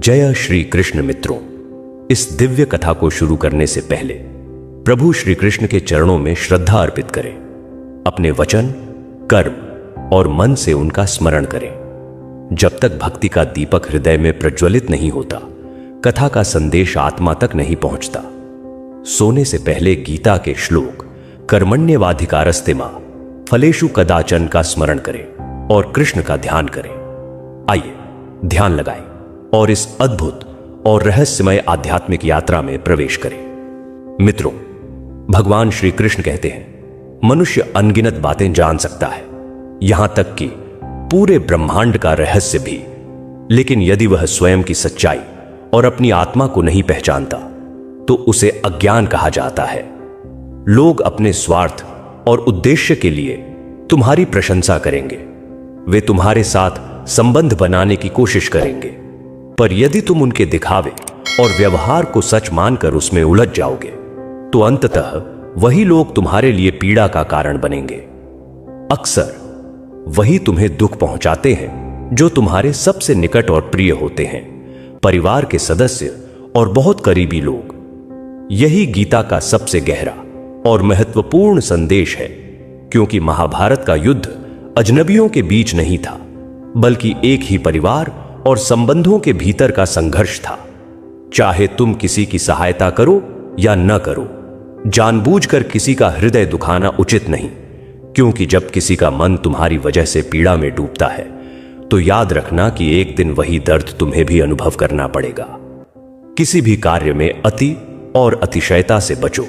जय श्री कृष्ण मित्रों, इस दिव्य कथा को शुरू करने से पहले प्रभु श्री कृष्ण के चरणों में श्रद्धा अर्पित करें। अपने वचन, कर्म और मन से उनका स्मरण करें। जब तक भक्ति का दीपक हृदय में प्रज्वलित नहीं होता, कथा का संदेश आत्मा तक नहीं पहुंचता। सोने से पहले गीता के श्लोक कर्मण्येवाधिकारस्ते मा फलेषु कदाचन का स्मरण करें और कृष्ण का ध्यान करें। आइए ध्यान लगाएं और इस अद्भुत और रहस्यमय आध्यात्मिक यात्रा में प्रवेश करें। मित्रों, भगवान श्री कृष्ण कहते हैं, मनुष्य अनगिनत बातें जान सकता है, यहां तक कि पूरे ब्रह्मांड का रहस्य भी, लेकिन यदि वह स्वयं की सच्चाई और अपनी आत्मा को नहीं पहचानता तो उसे अज्ञान कहा जाता है। लोग अपने स्वार्थ और उद्देश्य के लिए तुम्हारी प्रशंसा करेंगे, वे तुम्हारे साथ संबंध बनाने की कोशिश करेंगे, पर यदि तुम उनके दिखावे और व्यवहार को सच मानकर उसमें उलझ जाओगे तो अंततः वही लोग तुम्हारे लिए पीड़ा का कारण बनेंगे। अक्सर वही तुम्हें दुख पहुंचाते हैं जो तुम्हारे सबसे निकट और प्रिय होते हैं, परिवार के सदस्य और बहुत करीबी लोग। यही गीता का सबसे गहरा और महत्वपूर्ण संदेश है, क्योंकि महाभारत का युद्ध अजनबियों के बीच नहीं था, बल्कि एक ही परिवार और संबंधों के भीतर का संघर्ष था। चाहे तुम किसी की सहायता करो या न करो, जानबूझकर किसी का हृदय दुखाना उचित नहीं, क्योंकि जब किसी का मन तुम्हारी वजह से पीड़ा में डूबता है तो याद रखना कि एक दिन वही दर्द तुम्हें भी अनुभव करना पड़ेगा। किसी भी कार्य में अति और अतिशयता से बचो,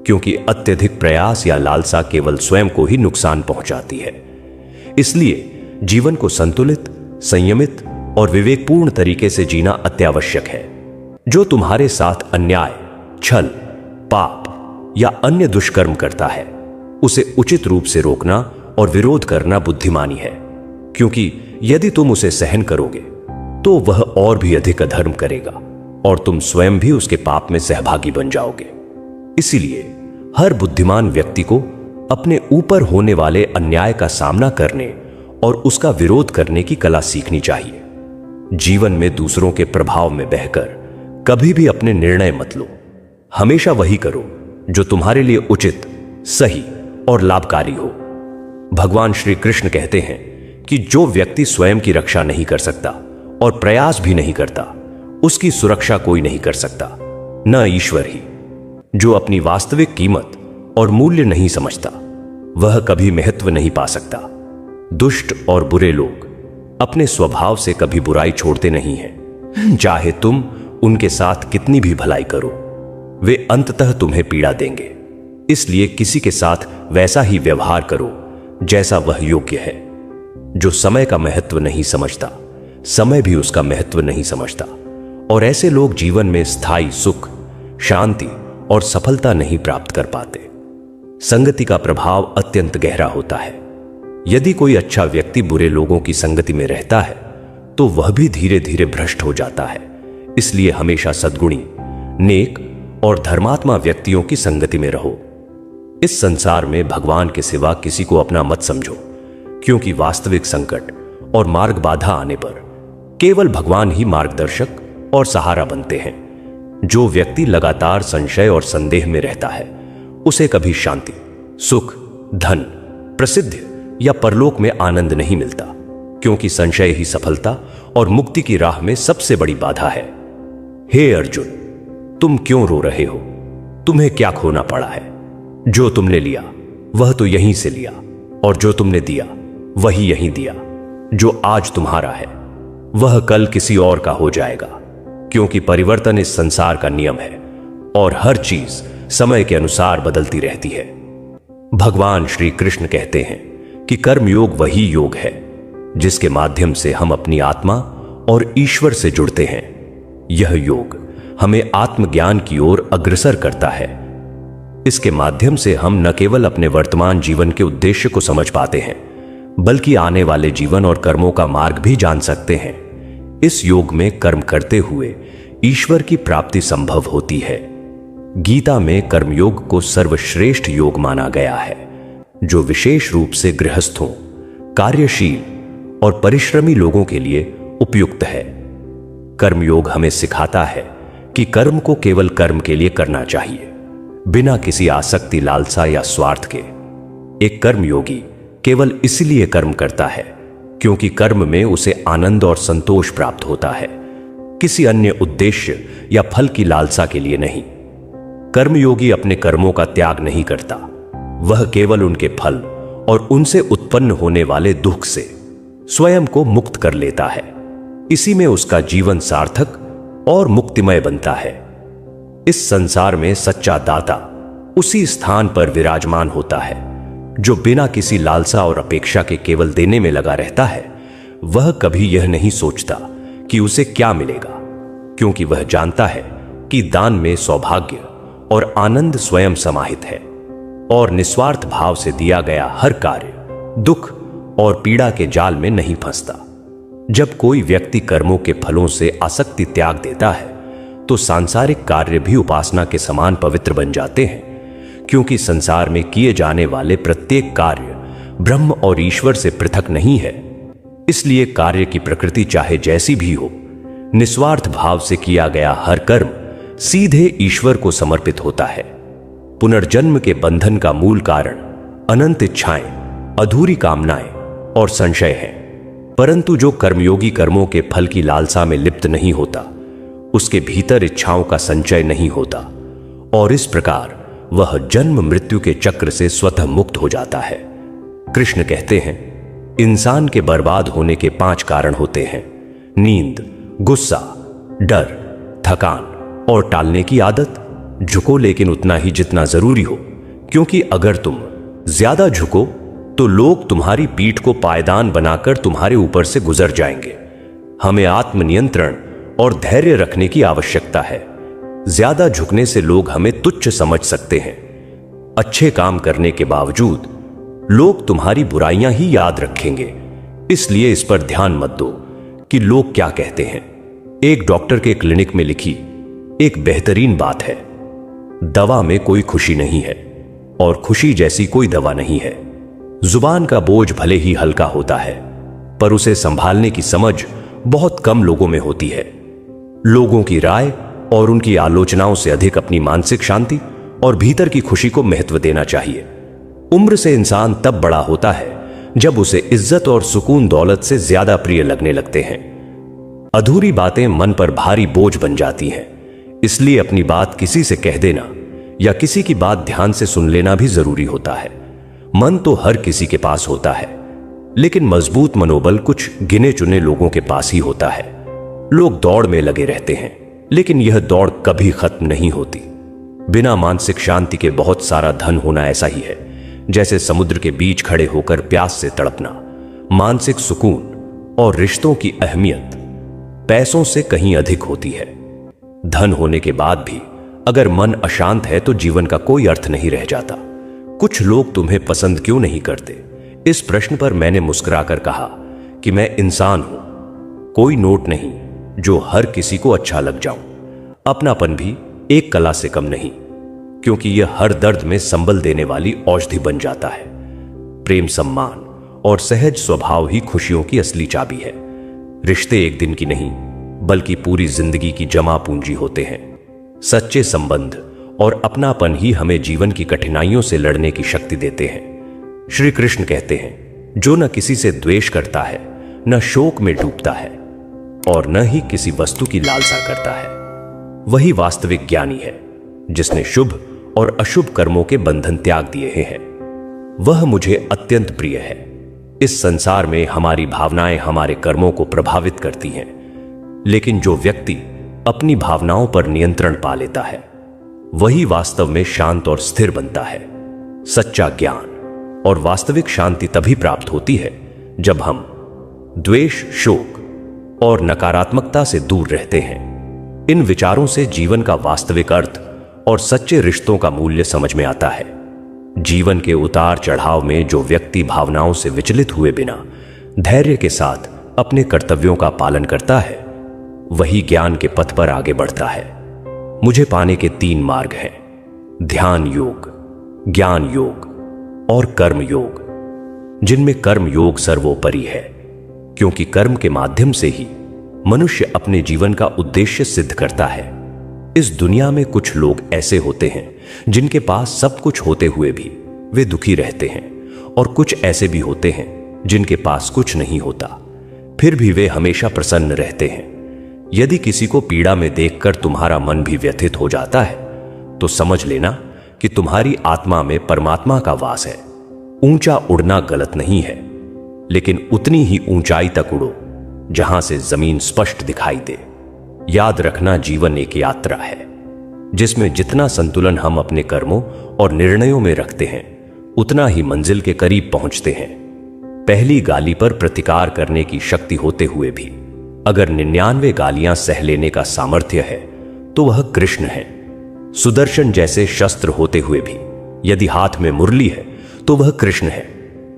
क्योंकि अत्यधिक प्रयास या लालसा केवल स्वयं को ही नुकसान पहुंचाती है। इसलिए जीवन को संतुलित, संयमित और विवेकपूर्ण तरीके से जीना अत्यावश्यक है। जो तुम्हारे साथ अन्याय, छल, पाप या अन्य दुष्कर्म करता है, उसे उचित रूप से रोकना और विरोध करना बुद्धिमानी है, क्योंकि यदि तुम उसे सहन करोगे तो वह और भी अधिक अधर्म करेगा और तुम स्वयं भी उसके पाप में सहभागी बन जाओगे। इसीलिए हर बुद्धिमान व्यक्ति को अपने ऊपर होने वाले अन्याय का सामना करने और उसका विरोध करने की कला सीखनी चाहिए। जीवन में दूसरों के प्रभाव में बहकर कभी भी अपने निर्णय मत लो। हमेशा वही करो जो तुम्हारे लिए उचित, सही और लाभकारी हो। भगवान श्री कृष्ण कहते हैं कि जो व्यक्ति स्वयं की रक्षा नहीं कर सकता और प्रयास भी नहीं करता, उसकी सुरक्षा कोई नहीं कर सकता, न ईश्वर ही। जो अपनी वास्तविक कीमत और मूल्य नहीं समझता, वह कभी महत्व नहीं पा सकता। दुष्ट और बुरे लोग अपने स्वभाव से कभी बुराई छोड़ते नहीं हैं। चाहे तुम उनके साथ कितनी भी भलाई करो, वे अंततः तुम्हें पीड़ा देंगे। इसलिए किसी के साथ वैसा ही व्यवहार करो जैसा वह योग्य है। जो समय का महत्व नहीं समझता, समय भी उसका महत्व नहीं समझता, और ऐसे लोग जीवन में स्थायी सुख, शांति और सफलता नहीं प्राप्त कर पाते। संगति का प्रभाव अत्यंत गहरा होता है। यदि कोई अच्छा व्यक्ति बुरे लोगों की संगति में रहता है तो वह भी धीरे धीरे भ्रष्ट हो जाता है। इसलिए हमेशा सद्गुणी, नेक और धर्मात्मा व्यक्तियों की संगति में रहो। इस संसार में भगवान के सिवा किसी को अपना मत समझो, क्योंकि वास्तविक संकट और मार्ग बाधा आने पर केवल भगवान ही मार्गदर्शक और सहारा बनते हैं। जो व्यक्ति लगातार संशय और संदेह में रहता है, उसे कभी शांति, सुख, धन, प्रसिद्धि या परलोक में आनंद नहीं मिलता, क्योंकि संशय ही सफलता और मुक्ति की राह में सबसे बड़ी बाधा है। हे अर्जुन, तुम क्यों रो रहे हो? तुम्हें क्या खोना पड़ा है? जो तुमने लिया वह तो यहीं से लिया, और जो तुमने दिया वही यहीं दिया। जो आज तुम्हारा है वह कल किसी और का हो जाएगा, क्योंकि परिवर्तन इस संसार का नियम है और हर चीज समय के अनुसार बदलती रहती है। भगवान श्री कृष्ण कहते हैं कि कर्मयोग वही योग है जिसके माध्यम से हम अपनी आत्मा और ईश्वर से जुड़ते हैं। यह योग हमें आत्मज्ञान की ओर अग्रसर करता है। इसके माध्यम से हम न केवल अपने वर्तमान जीवन के उद्देश्य को समझ पाते हैं, बल्कि आने वाले जीवन और कर्मों का मार्ग भी जान सकते हैं। इस योग में कर्म करते हुए ईश्वर की प्राप्ति संभव होती है। गीता में कर्मयोग को सर्वश्रेष्ठ योग माना गया है, जो विशेष रूप से गृहस्थों, कार्यशील और परिश्रमी लोगों के लिए उपयुक्त है। कर्मयोग हमें सिखाता है कि कर्म को केवल कर्म के लिए करना चाहिए, बिना किसी आसक्ति, लालसा या स्वार्थ के। एक कर्मयोगी केवल इसलिए कर्म करता है क्योंकि कर्म में उसे आनंद और संतोष प्राप्त होता है, किसी अन्य उद्देश्य या फल की लालसा के लिए नहीं। कर्मयोगी अपने कर्मों का त्याग नहीं करता, वह केवल उनके फल और उनसे उत्पन्न होने वाले दुख से स्वयं को मुक्त कर लेता है। इसी में उसका जीवन सार्थक और मुक्तिमय बनता है। इस संसार में सच्चा दाता उसी स्थान पर विराजमान होता है जो बिना किसी लालसा और अपेक्षा के केवल देने में लगा रहता है। वह कभी यह नहीं सोचता कि उसे क्या मिलेगा, क्योंकि वह जानता है कि दान में सौभाग्य और आनंद स्वयं समाहित है, और निस्वार्थ भाव से दिया गया हर कार्य दुख और पीड़ा के जाल में नहीं फंसता। जब कोई व्यक्ति कर्मों के फलों से आसक्ति त्याग देता है तो सांसारिक कार्य भी उपासना के समान पवित्र बन जाते हैं, क्योंकि संसार में किए जाने वाले प्रत्येक कार्य ब्रह्म और ईश्वर से पृथक नहीं है। इसलिए कार्य की प्रकृति चाहे जैसी भी हो, निस्वार्थ भाव से किया गया हर कर्म सीधे ईश्वर को समर्पित होता है। पुनर्जन्म के बंधन का मूल कारण अनंत इच्छाएं, अधूरी कामनाएं और संशय है, परंतु जो कर्मयोगी कर्मों के फल की लालसा में लिप्त नहीं होता, उसके भीतर इच्छाओं का संचय नहीं होता, और इस प्रकार वह जन्म मृत्यु के चक्र से स्वतः मुक्त हो जाता है। कृष्ण कहते हैं, इंसान के बर्बाद होने के 5 कारण होते हैं: नींद, गुस्सा, डर, थकान और टालने की आदत। झुको लेकिन उतना ही जितना जरूरी हो, क्योंकि अगर तुम ज्यादा झुको तो लोग तुम्हारी पीठ को पायदान बनाकर तुम्हारे ऊपर से गुजर जाएंगे। हमें आत्मनियंत्रण और धैर्य रखने की आवश्यकता है। ज्यादा झुकने से लोग हमें तुच्छ समझ सकते हैं। अच्छे काम करने के बावजूद लोग तुम्हारी बुराइयां ही याद रखेंगे, इसलिए इस पर ध्यान मत दो कि लोग क्या कहते हैं। एक डॉक्टर के क्लिनिक में लिखी एक बेहतरीन बात है, दवा में कोई खुशी नहीं है और खुशी जैसी कोई दवा नहीं है। जुबान का बोझ भले ही हल्का होता है, पर उसे संभालने की समझ बहुत कम लोगों में होती है। लोगों की राय और उनकी आलोचनाओं से अधिक अपनी मानसिक शांति और भीतर की खुशी को महत्व देना चाहिए। उम्र से इंसान तब बड़ा होता है जब उसे इज्जत और सुकून दौलत से ज्यादा प्रिय लगने लगते हैं। अधूरी बातें मन पर भारी बोझ बन जाती हैं, इसलिए अपनी बात किसी से कह देना या किसी की बात ध्यान से सुन लेना भी जरूरी होता है। मन तो हर किसी के पास होता है, लेकिन मजबूत मनोबल कुछ गिने चुने लोगों के पास ही होता है। लोग दौड़ में लगे रहते हैं, लेकिन यह दौड़ कभी खत्म नहीं होती। बिना मानसिक शांति के बहुत सारा धन होना ऐसा ही है जैसे समुद्र के बीच खड़े होकर प्यास से तड़पना। मानसिक सुकून और रिश्तों की अहमियत पैसों से कहीं अधिक होती है। धन होने के बाद भी अगर मन अशांत है तो जीवन का कोई अर्थ नहीं रह जाता। कुछ लोग तुम्हें पसंद क्यों नहीं करते? इस प्रश्न पर मैंने मुस्कुराकर कहा कि मैं इंसान हूं, कोई नोट नहीं जो हर किसी को अच्छा लग जाऊं। अपनापन भी एक कला से कम नहीं, क्योंकि यह हर दर्द में संबल देने वाली औषधि बन जाता है। प्रेम, सम्मान और सहज स्वभाव ही खुशियों की असली चाबी है। रिश्ते एक दिन की नहीं बल्कि पूरी जिंदगी की जमा पूंजी होते हैं। सच्चे संबंध और अपनापन ही हमें जीवन की कठिनाइयों से लड़ने की शक्ति देते हैं। श्री कृष्ण कहते हैं, जो न किसी से द्वेष करता है, न शोक में डूबता है और न ही किसी वस्तु की लालसा करता है, वही वास्तविक ज्ञानी है, जिसने शुभ और अशुभ कर्मों के बंधन त्याग दिए हैं। वह मुझे अत्यंत प्रिय है। इस संसार में हमारी भावनाएं हमारे कर्मों को प्रभावित करती हैं, लेकिन जो व्यक्ति अपनी भावनाओं पर नियंत्रण पा लेता है वही वास्तव में शांत और स्थिर बनता है। सच्चा ज्ञान और वास्तविक शांति तभी प्राप्त होती है जब हम द्वेष, शोक और नकारात्मकता से दूर रहते हैं। इन विचारों से जीवन का वास्तविक अर्थ और सच्चे रिश्तों का मूल्य समझ में आता है। जीवन के उतार चढ़ाव में जो व्यक्ति भावनाओं से विचलित हुए बिना धैर्य के साथ अपने कर्तव्यों का पालन करता है, वही ज्ञान के पथ पर आगे बढ़ता है। मुझे पाने के 3 मार्ग हैं: ध्यान योग, ज्ञान योग और कर्म योग, जिनमें कर्म योग सर्वोपरि है, क्योंकि कर्म के माध्यम से ही मनुष्य अपने जीवन का उद्देश्य सिद्ध करता है। इस दुनिया में कुछ लोग ऐसे होते हैं जिनके पास सब कुछ होते हुए भी वे दुखी रहते हैं, और कुछ ऐसे भी होते हैं जिनके पास कुछ नहीं होता, फिर भी वे हमेशा प्रसन्न रहते हैं। यदि किसी को पीड़ा में देखकर तुम्हारा मन भी व्यथित हो जाता है, तो समझ लेना कि तुम्हारी आत्मा में परमात्मा का वास है। ऊंचा उड़ना गलत नहीं है, लेकिन उतनी ही ऊंचाई तक उड़ो जहां से जमीन स्पष्ट दिखाई दे। याद रखना, जीवन एक यात्रा है जिसमें जितना संतुलन हम अपने कर्मों और निर्णयों में रखते हैं, उतना ही मंजिल के करीब पहुंचते हैं। पहली गाली पर प्रतिकार करने की शक्ति होते हुए भी अगर 99 गालियां सह लेने का सामर्थ्य है, तो वह कृष्ण है। सुदर्शन जैसे शस्त्र होते हुए भी यदि हाथ में मुरली है, तो वह कृष्ण है।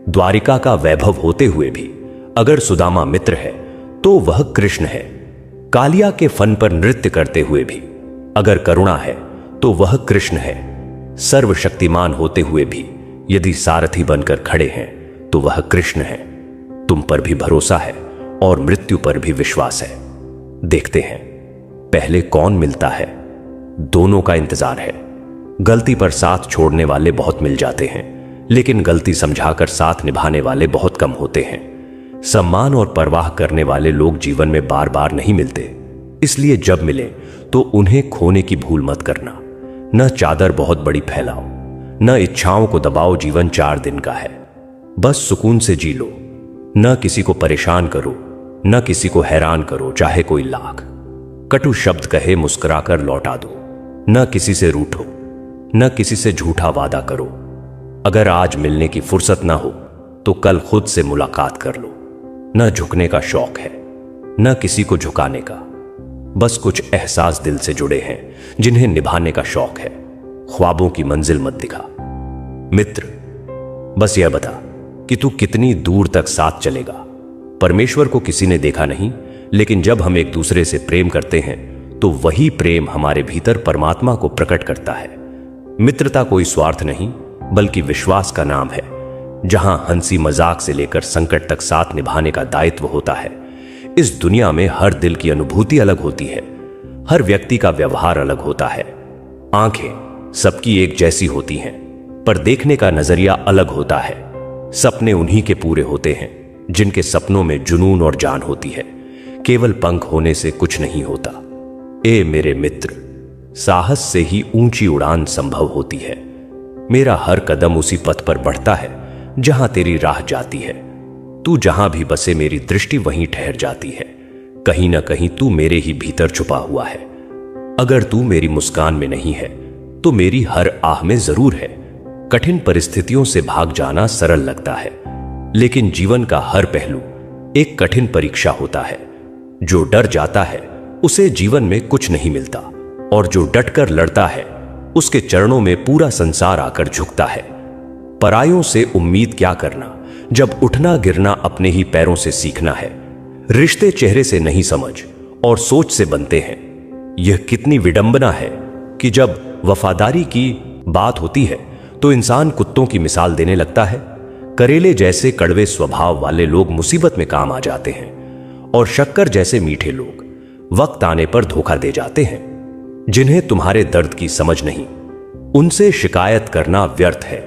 द्वारिका का वैभव होते हुए भी अगर सुदामा मित्र है, तो वह कृष्ण है। कालिया के फन पर नृत्य करते हुए भी अगर करुणा है, तो वह कृष्ण है। सर्वशक्तिमान होते हुए भी यदि सारथी बनकर खड़े हैं, तो वह कृष्ण है। तुम पर भी भरोसा है और मृत्यु पर भी विश्वास है। देखते हैं पहले कौन मिलता है। दोनों का इंतजार है। गलती पर साथ छोड़ने वाले बहुत मिल जाते हैं, लेकिन गलती समझाकर साथ निभाने वाले बहुत कम होते हैं। सम्मान और परवाह करने वाले लोग जीवन में बार बार नहीं मिलते, इसलिए जब मिले तो उन्हें खोने की भूल मत करना। न चादर बहुत बड़ी फैलाओ, न इच्छाओं को दबाओ। जीवन 4 दिन का है, बस सुकून से जी लो। न किसी को परेशान करो, न किसी को हैरान करो, चाहे कोई लाख कटु शब्द कहे मुस्कुराकर लौटा दो। न किसी से रूठो, न किसी से झूठा वादा करो। अगर आज मिलने की फुर्सत ना हो, तो कल खुद से मुलाकात कर लो। न झुकने का शौक है, न किसी को झुकाने का। बस कुछ एहसास दिल से जुड़े हैं जिन्हें निभाने का शौक है। ख्वाबों की मंजिल मत दिखा। मित्र, बस यह बता कि तू कितनी दूर तक साथ चलेगा। परमेश्वर को किसी ने देखा नहीं, लेकिन जब हम एक दूसरे से प्रेम करते हैं, तो वही प्रेम हमारे भीतर परमात्मा को प्रकट करता है। मित्रता कोई स्वार्थ नहीं, बल्कि विश्वास का नाम है, जहां हंसी मजाक से लेकर संकट तक साथ निभाने का दायित्व होता है। इस दुनिया में हर दिल की अनुभूति अलग होती है, हर व्यक्ति का व्यवहार अलग होता है। आंखें सबकी एक जैसी होती हैं, पर देखने का नजरिया अलग होता है। सपने उन्हीं के पूरे होते हैं जिनके सपनों में जुनून और जान होती है। केवल पंख होने से कुछ नहीं होता। ए मेरे मित्र, साहस से ही ऊंची उड़ान संभव होती है। मेरा हर कदम उसी पथ पर बढ़ता है जहां तेरी राह जाती है। तू जहां भी बसे, मेरी दृष्टि वहीं ठहर जाती है। कहीं ना कहीं तू मेरे ही भीतर छुपा हुआ है। अगर तू मेरी मुस्कान में नहीं है, तो मेरी हर आह में जरूर है। कठिन परिस्थितियों से भाग जाना सरल लगता है, लेकिन जीवन का हर पहलू एक कठिन परीक्षा होता है। जो डर जाता है, उसे जीवन में कुछ नहीं मिलता, और जो डटकर लड़ता है, उसके चरणों में पूरा संसार आकर झुकता है। परायों से उम्मीद क्या करना, जब उठना गिरना अपने ही पैरों से सीखना है। रिश्ते चेहरे से नहीं समझ और सोच से बनते हैं। यह कितनी विडंबना है कि जब वफादारी की बात होती है, तो इंसान कुत्तों की मिसाल देने लगता है। करेले जैसे कड़वे स्वभाव वाले लोग मुसीबत में काम आ जाते हैं, और शक्कर जैसे मीठे लोग वक्त आने पर धोखा दे जाते हैं। जिन्हें तुम्हारे दर्द की समझ नहीं, उनसे शिकायत करना व्यर्थ है।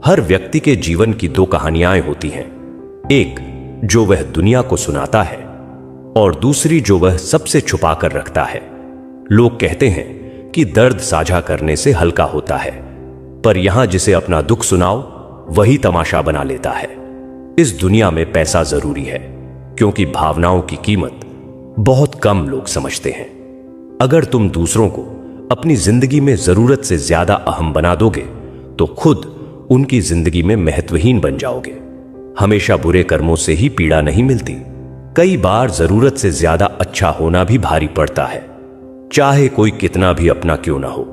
हर व्यक्ति के जीवन की 2 कहानियां होती हैं, एक जो वह दुनिया को सुनाता है, और दूसरी जो वह सबसे छुपा कर रखता है। लोग कहते हैं कि दर्द साझा करने से हल्का होता है, पर यहां जिसे अपना दुख सुनाओ, वही तमाशा बना लेता है। इस दुनिया में पैसा जरूरी है, क्योंकि भावनाओं की कीमत बहुत कम लोग समझते हैं। अगर तुम दूसरों को अपनी जिंदगी में जरूरत से ज्यादा अहम बना दोगे, तो खुद उनकी जिंदगी में महत्वहीन बन जाओगे। हमेशा बुरे कर्मों से ही पीड़ा नहीं मिलती। कई बार जरूरत से ज्यादा अच्छा होना भी भारी पड़ता है। चाहे कोई कितना भी अपना क्यों ना हो,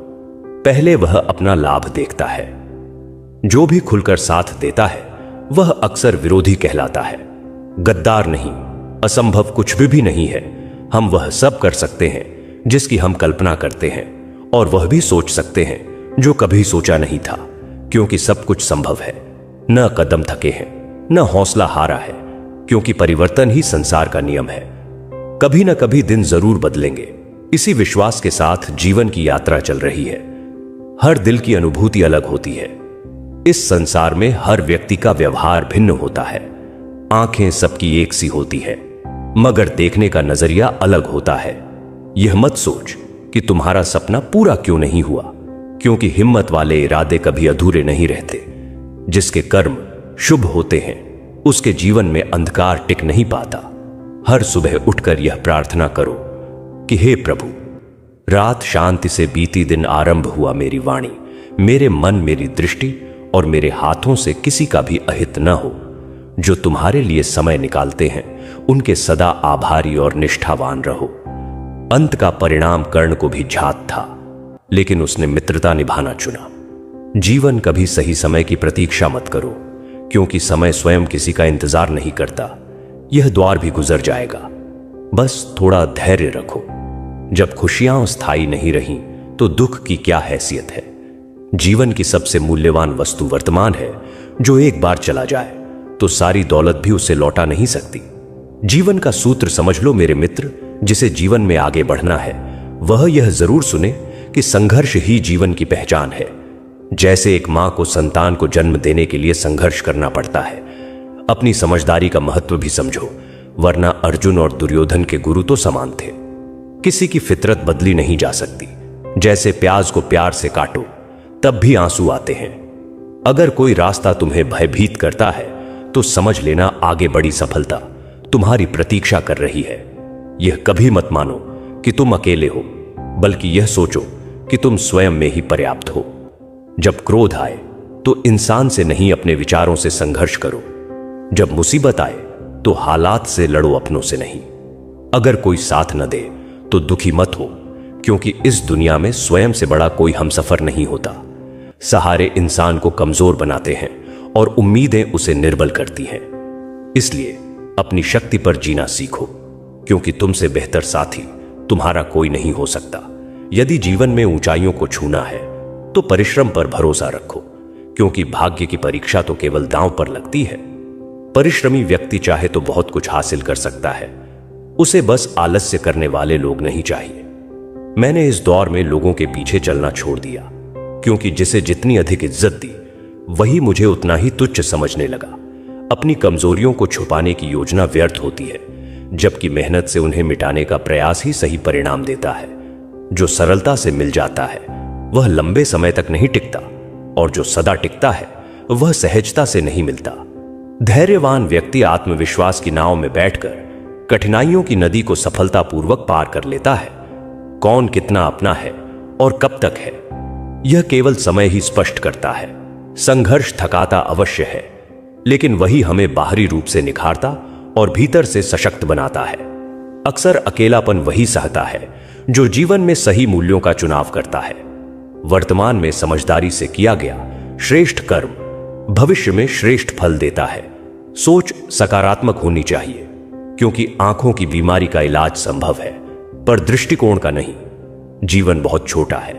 पहले वह अपना लाभ देखता है। जो भी खुलकर साथ देता है, वह अक्सर विरोधी कहलाता है। गद्दार नहीं, असंभव कुछ भी नहीं है। हम वह सब कर सकते हैं जिसकी हम कल्पना करते हैं, और वह भी सोच सकते हैं जो कभी सोचा नहीं था, क्योंकि सब कुछ संभव है। न कदम थके हैं, न हौसला हारा है, क्योंकि परिवर्तन ही संसार का नियम है। कभी ना कभी दिन जरूर बदलेंगे। इसी विश्वास के साथ जीवन की यात्रा चल रही है। हर दिल की अनुभूति अलग होती है। इस संसार में हर व्यक्ति का व्यवहार भिन्न होता है। आंखें सबकी एक सी होती है, मगर देखने का नजरिया अलग होता है। यह मत सोच कि तुम्हारा सपना पूरा क्यों नहीं हुआ, क्योंकि हिम्मत वाले इरादे कभी अधूरे नहीं रहते। जिसके कर्म शुभ होते हैं उसके जीवन में अंधकार टिक नहीं पाता। हर सुबह उठकर यह प्रार्थना करो कि हे प्रभु, रात शांति से बीती दिन आरंभ हुआ मेरी वाणी, मेरे मन, मेरी दृष्टि और मेरे हाथों से किसी का भी अहित न हो। जो तुम्हारे लिए समय निकालते हैं उनके सदा आभारी और निष्ठावान रहो। अंत का परिणाम कर्ण को भी झात था, लेकिन उसने मित्रता निभाना चुना। जीवन कभी सही समय की प्रतीक्षा मत करो, क्योंकि समय स्वयं किसी का इंतजार नहीं करता। यह द्वार भी गुजर जाएगा, बस थोड़ा धैर्य रखो। जब खुशियां स्थायी नहीं रहीं तो दुख की क्या हैसियत है। जीवन की सबसे मूल्यवान वस्तु वर्तमान है। जो एक बार चला जाए तो सारी दौलत भी उसे लौटा नहीं सकती। जीवन का सूत्र समझ लो मेरे मित्र, जिसे जीवन में आगे बढ़ना है वह यह जरूर सुने कि संघर्ष ही जीवन की पहचान है। जैसे एक मां को संतान को जन्म देने के लिए संघर्ष करना पड़ता है, अपनी समझदारी का महत्व भी समझो, वरना अर्जुन और दुर्योधन के गुरु तो समान थे। किसी की फितरत बदली नहीं जा सकती। जैसे प्याज को प्यार से काटो तब भी आंसू आते हैं। अगर कोई रास्ता तुम्हें भयभीत करता है तो समझ लेना आगे बड़ी सफलता तुम्हारी प्रतीक्षा कर रही है। यह कभी मत मानो कि तुम अकेले हो, बल्कि यह सोचो कि तुम स्वयं में ही पर्याप्त हो। जब क्रोध आए तो इंसान से नहीं अपने विचारों से संघर्ष करो। जब मुसीबत आए तो हालात से लड़ो, अपनों से नहीं। अगर कोई साथ न दे तो दुखी मत हो, क्योंकि इस दुनिया में स्वयं से बड़ा कोई हमसफर नहीं होता। सहारे इंसान को कमजोर बनाते हैं और उम्मीदें उसे निर्बल करती हैं। इसलिए अपनी शक्ति पर जीना सीखो, क्योंकि तुमसे बेहतर साथी तुम्हारा कोई नहीं हो सकता। यदि जीवन में ऊंचाइयों को छूना है तो परिश्रम पर भरोसा रखो, क्योंकि भाग्य की परीक्षा तो केवल दांव पर लगती है। परिश्रमी व्यक्ति चाहे तो बहुत कुछ हासिल कर सकता है, उसे बस आलस्य करने वाले लोग नहीं चाहिए। मैंने इस दौर में लोगों के पीछे चलना छोड़ दिया, क्योंकि जिसे जितनी अधिक इज्जत दी वही मुझे उतना ही तुच्छ समझने लगा। अपनी कमजोरियों को छुपाने की योजना व्यर्थ होती है, जबकि मेहनत से उन्हें मिटाने का प्रयास ही सही परिणाम देता है। जो सरलता से मिल जाता है वह लंबे समय तक नहीं टिकता, और जो सदा टिकता है वह सहजता से नहीं मिलता। धैर्यवान व्यक्ति आत्मविश्वास की नाव में बैठकर कठिनाइयों की नदी को सफलतापूर्वक पार कर लेता है। कौन कितना अपना है और कब तक है, यह केवल समय ही स्पष्ट करता है। संघर्ष थकाता अवश्य है, लेकिन वही हमें बाहरी रूप से निखारता और भीतर से सशक्त बनाता है। अक्सर अकेलापन वही सहता है जो जीवन में सही मूल्यों का चुनाव करता है। वर्तमान में समझदारी से किया गया श्रेष्ठ कर्म भविष्य में श्रेष्ठ फल देता है। सोच सकारात्मक होनी चाहिए, क्योंकि आंखों की बीमारी का इलाज संभव है, पर दृष्टिकोण का नहीं। जीवन बहुत छोटा है,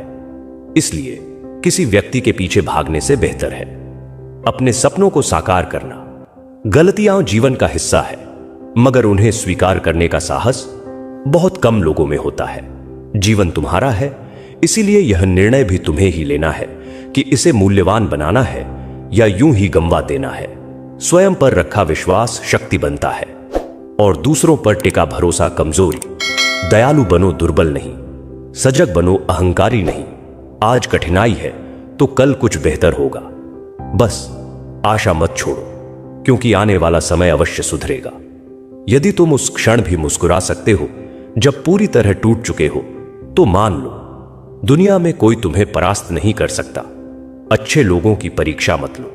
इसलिए किसी व्यक्ति के पीछे भागने से बेहतर है अपने सपनों को साकार करना। गलतियां जीवन का हिस्सा है, मगर उन्हें स्वीकार करने का साहस बहुत कम लोगों में होता है। जीवन तुम्हारा है, इसीलिए यह निर्णय भी तुम्हें ही लेना है कि इसे मूल्यवान बनाना है या यूं ही गंवा देना है। स्वयं पर रखा विश्वास शक्ति बनता है, और दूसरों पर टिका भरोसा कमजोरी। दयालु बनो, दुर्बल नहीं। सजग बनो, अहंकारी नहीं। आज कठिनाई है तो कल कुछ बेहतर होगा। बस आशा मत छोड़ो, क्योंकि आने वाला समय अवश्य सुधरेगा। यदि तुम उस क्षण भी मुस्कुरा सकते हो जब पूरी तरह टूट चुके हो, तो मान लो दुनिया में कोई तुम्हें परास्त नहीं कर सकता। अच्छे लोगों की परीक्षा मत लो,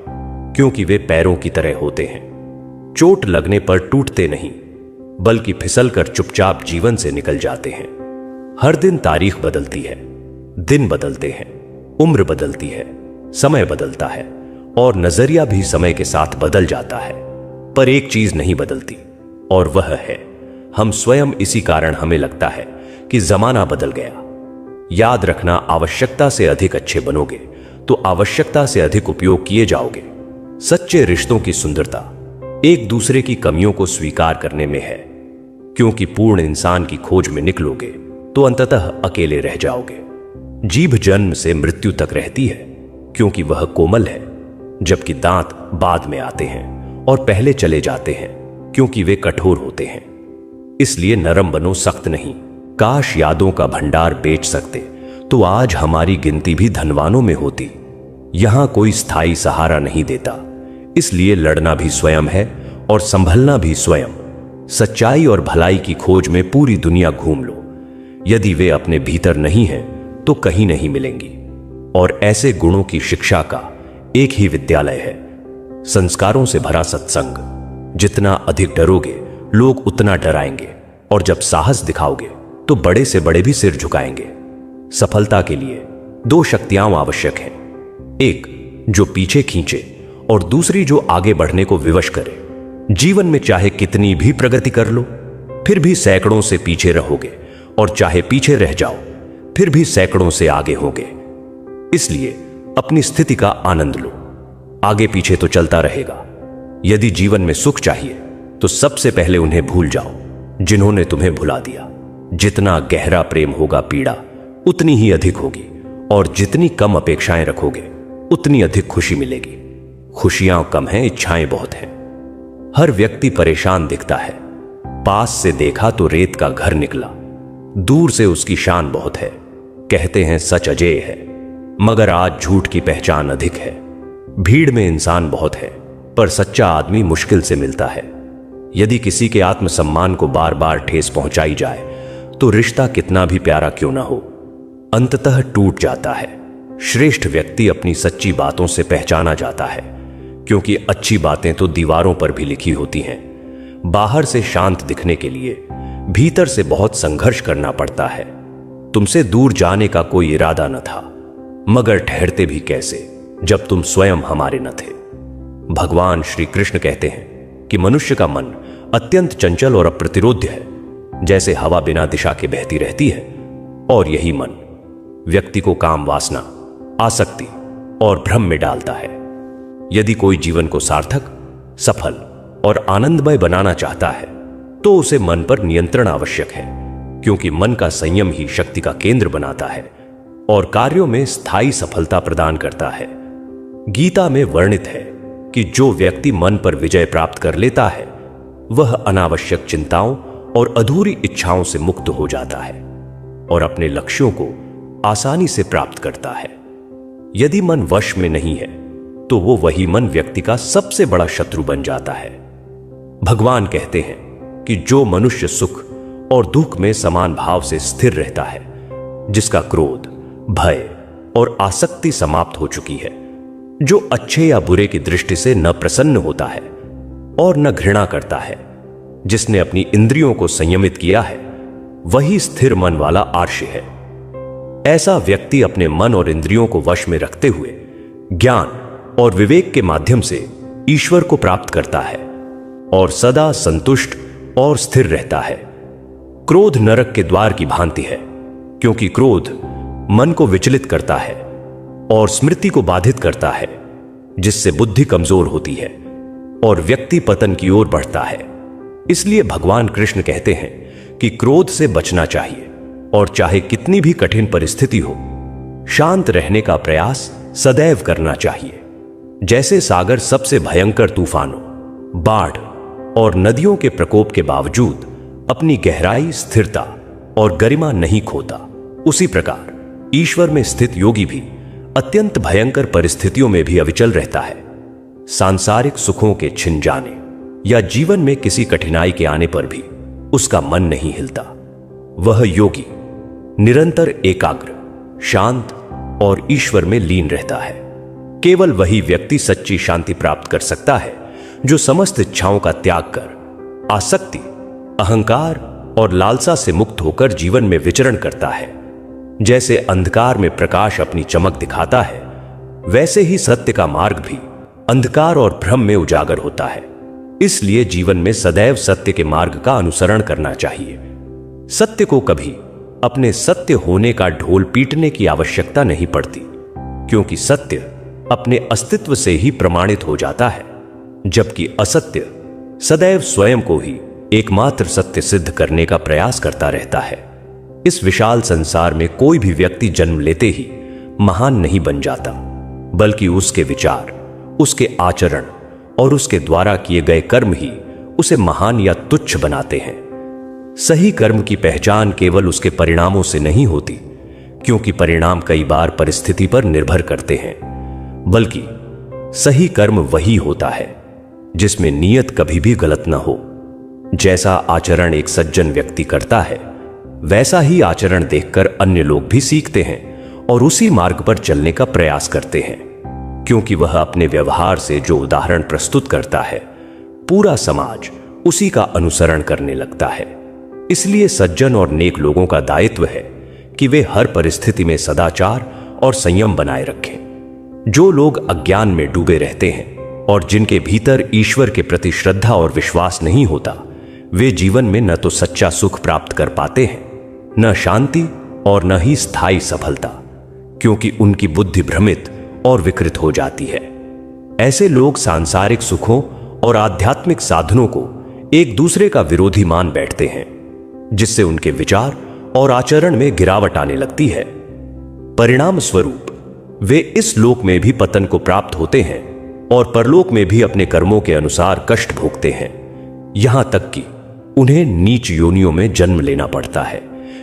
क्योंकि वे पैरों की तरह होते हैं। चोट लगने पर टूटते नहीं, बल्कि फिसलकर चुपचाप जीवन से निकल जाते हैं। हर दिन तारीख बदलती है, दिन बदलते हैं, उम्र बदलती है, समय बदलता है, और नजरिया भी समय के साथ बदल जाता है। पर एक चीज नहीं बदलती, और वह है हम स्वयं। इसी कारण हमें लगता है कि जमाना बदल गया। याद रखना, आवश्यकता से अधिक अच्छे बनोगे तो आवश्यकता से अधिक उपयोग किए जाओगे। सच्चे रिश्तों की सुंदरता एक दूसरे की कमियों को स्वीकार करने में है, क्योंकि पूर्ण इंसान की खोज में निकलोगे तो अंततः अकेले रह जाओगे। जीभ जन्म से मृत्यु तक रहती है क्योंकि वह कोमल है, जबकि दांत बाद में आते हैं और पहले चले जाते हैं क्योंकि वे कठोर होते हैं। इसलिए नरम बनो, सख्त नहीं। काश यादों का भंडार बेच सकते तो आज हमारी गिनती भी धनवानों में होती। यहां कोई स्थायी सहारा नहीं देता, इसलिए लड़ना भी स्वयं है और संभलना भी स्वयं। सच्चाई और भलाई की खोज में पूरी दुनिया घूम लो, यदि वे अपने भीतर नहीं हैं तो कहीं नहीं मिलेंगी। और ऐसे गुणों की शिक्षा का एक ही विद्यालय है, संस्कारों से भरा सत्संग। जितना अधिक डरोगे लोग उतना डराएंगे, और जब साहस दिखाओगे तो बड़े से बड़े भी सिर झुकाएंगे। सफलता के लिए दो शक्तियां आवश्यक हैं, एक जो पीछे खींचे और दूसरी जो आगे बढ़ने को विवश करे। जीवन में चाहे कितनी भी प्रगति कर लो फिर भी सैकड़ों से पीछे रहोगे, और चाहे पीछे रह जाओ फिर भी सैकड़ों से आगे होगे। इसलिए अपनी स्थिति का आनंद लो, आगे पीछे तो चलता रहेगा। यदि जीवन में सुख चाहिए तो सबसे पहले उन्हें भूल जाओ जिन्होंने तुम्हें भुला दिया। जितना गहरा प्रेम होगा पीड़ा उतनी ही अधिक होगी, और जितनी कम अपेक्षाएं रखोगे उतनी अधिक खुशी मिलेगी। खुशियां कम हैं, इच्छाएं बहुत हैं। हर व्यक्ति परेशान दिखता है, पास से देखा तो रेत का घर निकला, दूर से उसकी शान बहुत है। कहते हैं सच अजेय है, मगर आज झूठ की पहचान अधिक है। भीड़ में इंसान बहुत है, पर सच्चा आदमी मुश्किल से मिलता है। यदि किसी के आत्मसम्मान को बार बार ठेस पहुंचाई जाए तो रिश्ता कितना भी प्यारा क्यों ना हो, अंततः टूट जाता है। श्रेष्ठ व्यक्ति अपनी सच्ची बातों से पहचाना जाता है, क्योंकि अच्छी बातें तो दीवारों पर भी लिखी होती हैं। बाहर से शांत दिखने के लिए भीतर से बहुत संघर्ष करना पड़ता है। तुमसे दूर जाने का कोई इरादा न था, मगर ठहरते भी कैसे जब तुम स्वयं हमारे न थे। भगवान श्री कृष्ण कहते हैं कि मनुष्य का मन अत्यंत चंचल और अप्रतिरोध्य है, जैसे हवा बिना दिशा के बहती रहती है। और यही मन व्यक्ति को काम वासना, आसक्ति और भ्रम में डालता है। यदि कोई जीवन को सार्थक, सफल और आनंदमय बनाना चाहता है तो उसे मन पर नियंत्रण आवश्यक है, क्योंकि मन का संयम ही शक्ति का केंद्र बनाता है और कार्यों में स्थायी सफलता प्रदान करता है। गीता में वर्णित है कि जो व्यक्ति मन पर विजय प्राप्त कर लेता है वह अनावश्यक चिंताओं और अधूरी इच्छाओं से मुक्त हो जाता है और अपने लक्ष्यों को आसानी से प्राप्त करता है। यदि मन वश में नहीं है तो वो वही मन व्यक्ति का सबसे बड़ा शत्रु बन जाता है। भगवान कहते हैं कि जो मनुष्य सुख और दुख में समान भाव से स्थिर रहता है, जिसका क्रोध, भय और आसक्ति समाप्त हो चुकी है, जो अच्छे या बुरे की दृष्टि से न प्रसन्न होता है और न घृणा करता है, जिसने अपनी इंद्रियों को संयमित किया है, वही स्थिर मन वाला आर्षि है। ऐसा व्यक्ति अपने मन और इंद्रियों को वश में रखते हुए ज्ञान और विवेक के माध्यम से ईश्वर को प्राप्त करता है और सदा संतुष्ट और स्थिर रहता है। क्रोध नरक के द्वार की भांति है, क्योंकि क्रोध मन को विचलित करता है और स्मृति को बाधित करता है, जिससे बुद्धि कमजोर होती है और व्यक्ति पतन की ओर बढ़ता है। इसलिए भगवान कृष्ण कहते हैं कि क्रोध से बचना चाहिए और चाहे कितनी भी कठिन परिस्थिति हो, शांत रहने का प्रयास सदैव करना चाहिए। जैसे सागर सबसे भयंकर तूफानों, बाढ़ और नदियों के प्रकोप के बावजूद अपनी गहराई, स्थिरता और गरिमा नहीं खोता, उसी प्रकार ईश्वर में स्थित योगी भी अत्यंत भयंकर परिस्थितियों में भी अविचल रहता है। सांसारिक सुखों के छिन जाने या जीवन में किसी कठिनाई के आने पर भी उसका मन नहीं हिलता। वह योगी निरंतर एकाग्र, शांत और ईश्वर में लीन रहता है। केवल वही व्यक्ति सच्ची शांति प्राप्त कर सकता है जो समस्त इच्छाओं का त्याग कर आसक्ति, अहंकार और लालसा से मुक्त होकर जीवन में विचरण करता है। जैसे अंधकार में प्रकाश अपनी चमक दिखाता है, वैसे ही सत्य का मार्ग भी अंधकार और भ्रम में उजागर होता है। इसलिए जीवन में सदैव सत्य के मार्ग का अनुसरण करना चाहिए। सत्य को कभी अपने सत्य होने का ढोल पीटने की आवश्यकता नहीं पड़ती, क्योंकि सत्य अपने अस्तित्व से ही प्रमाणित हो जाता है, जबकि असत्य सदैव स्वयं को ही एकमात्र सत्य सिद्ध करने का प्रयास करता रहता है। इस विशाल संसार में कोई भी व्यक्ति जन्म लेते ही महान नहीं बन जाता, बल्कि उसके विचार, उसके आचरण और उसके द्वारा किए गए कर्म ही उसे महान या तुच्छ बनाते हैं। सही कर्म की पहचान केवल उसके परिणामों से नहीं होती, क्योंकि परिणाम कई बार परिस्थिति पर निर्भर करते हैं, बल्कि सही कर्म वही होता है जिसमें नीयत कभी भी गलत न हो। जैसा आचरण एक सज्जन व्यक्ति करता है, वैसा ही आचरण देखकर अन्य लोग भी सीखते हैं और उसी मार्ग पर चलने का प्रयास करते हैं, क्योंकि वह अपने व्यवहार से जो उदाहरण प्रस्तुत करता है, पूरा समाज उसी का अनुसरण करने लगता है। इसलिए सज्जन और नेक लोगों का दायित्व है कि वे हर परिस्थिति में सदाचार और संयम बनाए रखें। जो लोग अज्ञान में डूबे रहते हैं और जिनके भीतर ईश्वर के प्रति श्रद्धा और विश्वास नहीं होता, वे जीवन में न तो सच्चा सुख प्राप्त कर पाते हैं, न शांति और न ही स्थायी सफलता, क्योंकि उनकी बुद्धि भ्रमित और विकृत हो जाती है। ऐसे लोग सांसारिक सुखों और आध्यात्मिक साधनों को एक दूसरे का विरोधी मान बैठते हैं, जिससे उनके विचार और आचरण में गिरावट आने लगती है। परिणाम स्वरूप वे इस लोक में भी पतन को प्राप्त होते हैं और परलोक में भी अपने कर्मों के अनुसार कष्ट भोगते हैं, यहां तक कि उन्हें नीच योनियों में जन्म लेना पड़ता है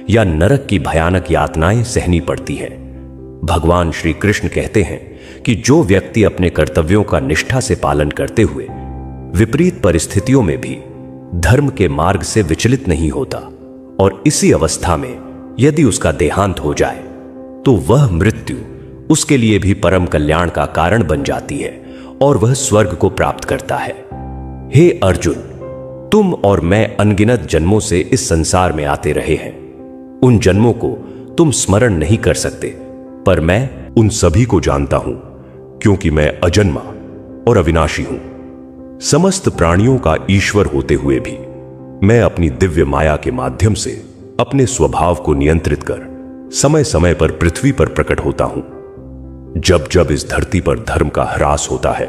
या नरक की भयानक यातनाएं सहनी पड़ती हैं। भगवान श्री कृष्ण कहते हैं कि जो व्यक्ति अपने कर्तव्यों का निष्ठा से पालन करते हुए विपरीत परिस्थितियों में भी धर्म के मार्ग से विचलित नहीं होता और इसी अवस्था में यदि उसका देहांत हो जाए, तो वह मृत्यु उसके लिए भी परम कल्याण का कारण बन जाती है और वह स्वर्ग को प्राप्त करता है। हे अर्जुन, तुम और मैं अनगिनत जन्मों से इस संसार में आते रहे हैं। उन जन्मों को तुम स्मरण नहीं कर सकते, पर मैं उन सभी को जानता हूं, क्योंकि मैं अजन्मा और अविनाशी हूं। समस्त प्राणियों का ईश्वर होते हुए भी मैं अपनी दिव्य माया के माध्यम से अपने स्वभाव को नियंत्रित कर समय समय पर पृथ्वी पर प्रकट होता हूं। जब जब इस धरती पर धर्म का ह्रास होता है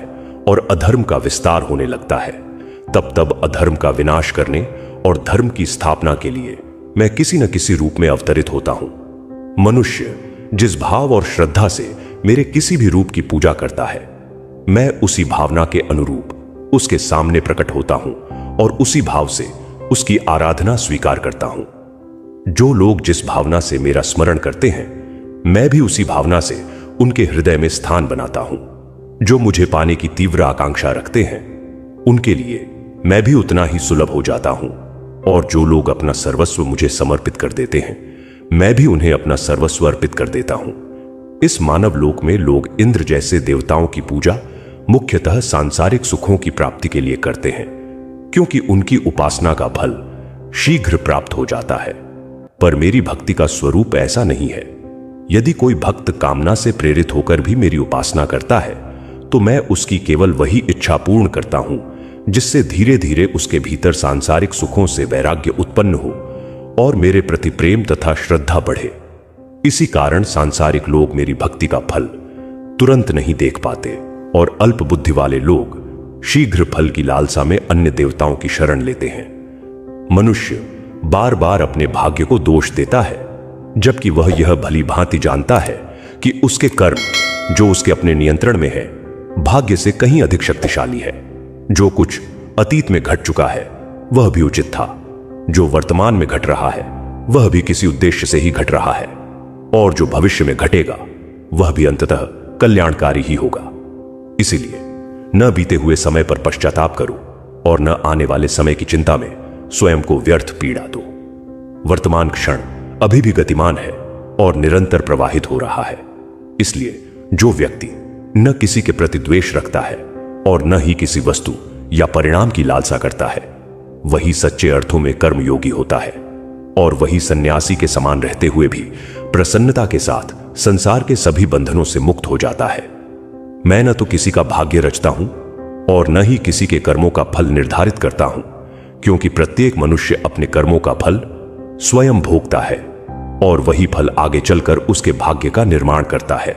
और अधर्म का विस्तार होने लगता है, तब तब अधर्म का विनाश करने और धर्म की स्थापना के लिए मैं किसी न किसी रूप में अवतरित होता हूं। मनुष्य जिस भाव और श्रद्धा से मेरे किसी भी रूप की पूजा करता है, मैं उसी भावना के अनुरूप उसके सामने प्रकट होता हूं और उसी भाव से उसकी आराधना स्वीकार करता हूं। जो लोग जिस भावना से मेरा स्मरण करते हैं, मैं भी उसी भावना से उनके हृदय में स्थान बनाता हूं। जो मुझे पाने की तीव्र आकांक्षा रखते हैं, उनके लिए मैं भी उतना ही सुलभ हो जाता हूं, और जो लोग अपना सर्वस्व मुझे समर्पित कर देते हैं, मैं भी उन्हें अपना सर्वस्व अर्पित कर देता हूं। इस मानव लोक में लोग इंद्र जैसे देवताओं की पूजा मुख्यतः सांसारिक सुखों की प्राप्ति के लिए करते हैं, क्योंकि उनकी उपासना का फल शीघ्र प्राप्त हो जाता है। पर मेरी भक्ति का स्वरूप ऐसा नहीं है। यदि कोई भक्त कामना से प्रेरित होकर भी मेरी उपासना करता है, तो मैं उसकी केवल वही इच्छा पूर्ण करता हूं जिससे धीरे धीरे उसके भीतर सांसारिक सुखों से वैराग्य उत्पन्न हो और मेरे प्रति प्रेम तथा श्रद्धा बढ़े। इसी कारण सांसारिक लोग मेरी भक्ति का फल तुरंत नहीं देख पाते और अल्प बुद्धि वाले लोग शीघ्र फल की लालसा में अन्य देवताओं की शरण लेते हैं। मनुष्य बार बार अपने भाग्य को दोष देता है, जबकि वह यह भली भांति जानता है कि उसके कर्म जो उसके अपने नियंत्रण में है, भाग्य से कहीं अधिक शक्तिशाली है। जो कुछ अतीत में घट चुका है वह भी उचित था, जो वर्तमान में घट रहा है वह भी किसी उद्देश्य से ही घट रहा है, और जो भविष्य में घटेगा वह भी अंततः कल्याणकारी ही होगा। इसीलिए न बीते हुए समय पर पश्चाताप करो और न आने वाले समय की चिंता में स्वयं को व्यर्थ पीड़ा दो। वर्तमान क्षण अभी भी गतिमान है और निरंतर प्रवाहित हो रहा है। इसलिए जो व्यक्ति न किसी के प्रति द्वेष रखता है और न ही किसी वस्तु या परिणाम की लालसा करता है, वही सच्चे अर्थों में कर्मयोगी होता है, और वही सन्यासी के समान रहते हुए भी प्रसन्नता के साथ संसार के सभी बंधनों से मुक्त हो जाता है। मैं न तो किसी का भाग्य रचता हूं और न ही किसी के कर्मों का फल निर्धारित करता हूं, क्योंकि प्रत्येक मनुष्य अपने कर्मों का फल स्वयं भोगता है और वही फल आगे चलकर उसके भाग्य का निर्माण करता है।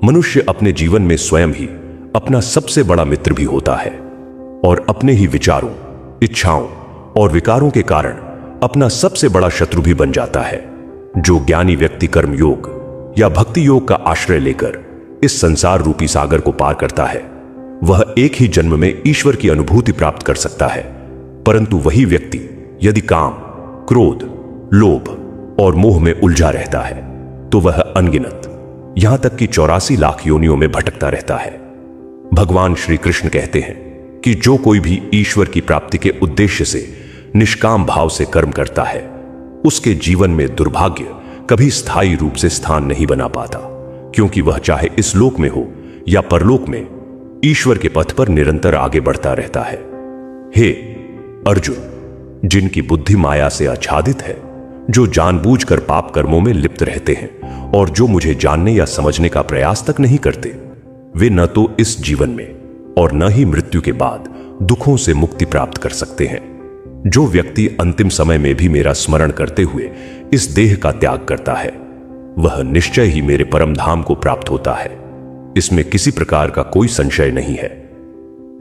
मनुष्य अपने जीवन में स्वयं ही अपना सबसे बड़ा मित्र भी होता है और अपने ही विचारों, इच्छाओं और विकारों के कारण अपना सबसे बड़ा शत्रु भी बन जाता है। जो ज्ञानी व्यक्ति कर्मयोग या भक्ति योग का आश्रय लेकर इस संसार रूपी सागर को पार करता है, वह एक ही जन्म में ईश्वर की अनुभूति प्राप्त कर सकता है। परंतु वही व्यक्ति यदि काम, क्रोध, लोभ और मोह में उलझा रहता है तो वह अनगिनत, यहां तक कि 84 लाख योनियों में भटकता रहता है। भगवान श्री कृष्ण कहते हैं कि जो कोई भी ईश्वर की प्राप्ति के उद्देश्य से निष्काम भाव से कर्म करता है, उसके जीवन में दुर्भाग्य कभी स्थायी रूप से स्थान नहीं बना पाता, क्योंकि वह चाहे इस लोक में हो या परलोक में ईश्वर के पथ पर निरंतर आगे बढ़ता रहता है। हे अर्जुन, जिनकी बुद्धि माया से आच्छादित है, जो जानबूझकर पाप कर्मों में लिप्त रहते हैं और जो मुझे जानने या समझने का प्रयास तक नहीं करते, वे न तो इस जीवन में और न ही मृत्यु के बाद दुखों से मुक्ति प्राप्त कर सकते हैं। जो व्यक्ति अंतिम समय में भी मेरा स्मरण करते हुए इस देह का त्याग करता है, वह निश्चय ही मेरे परम धाम को प्राप्त होता है। इसमें किसी प्रकार का कोई संशय नहीं है।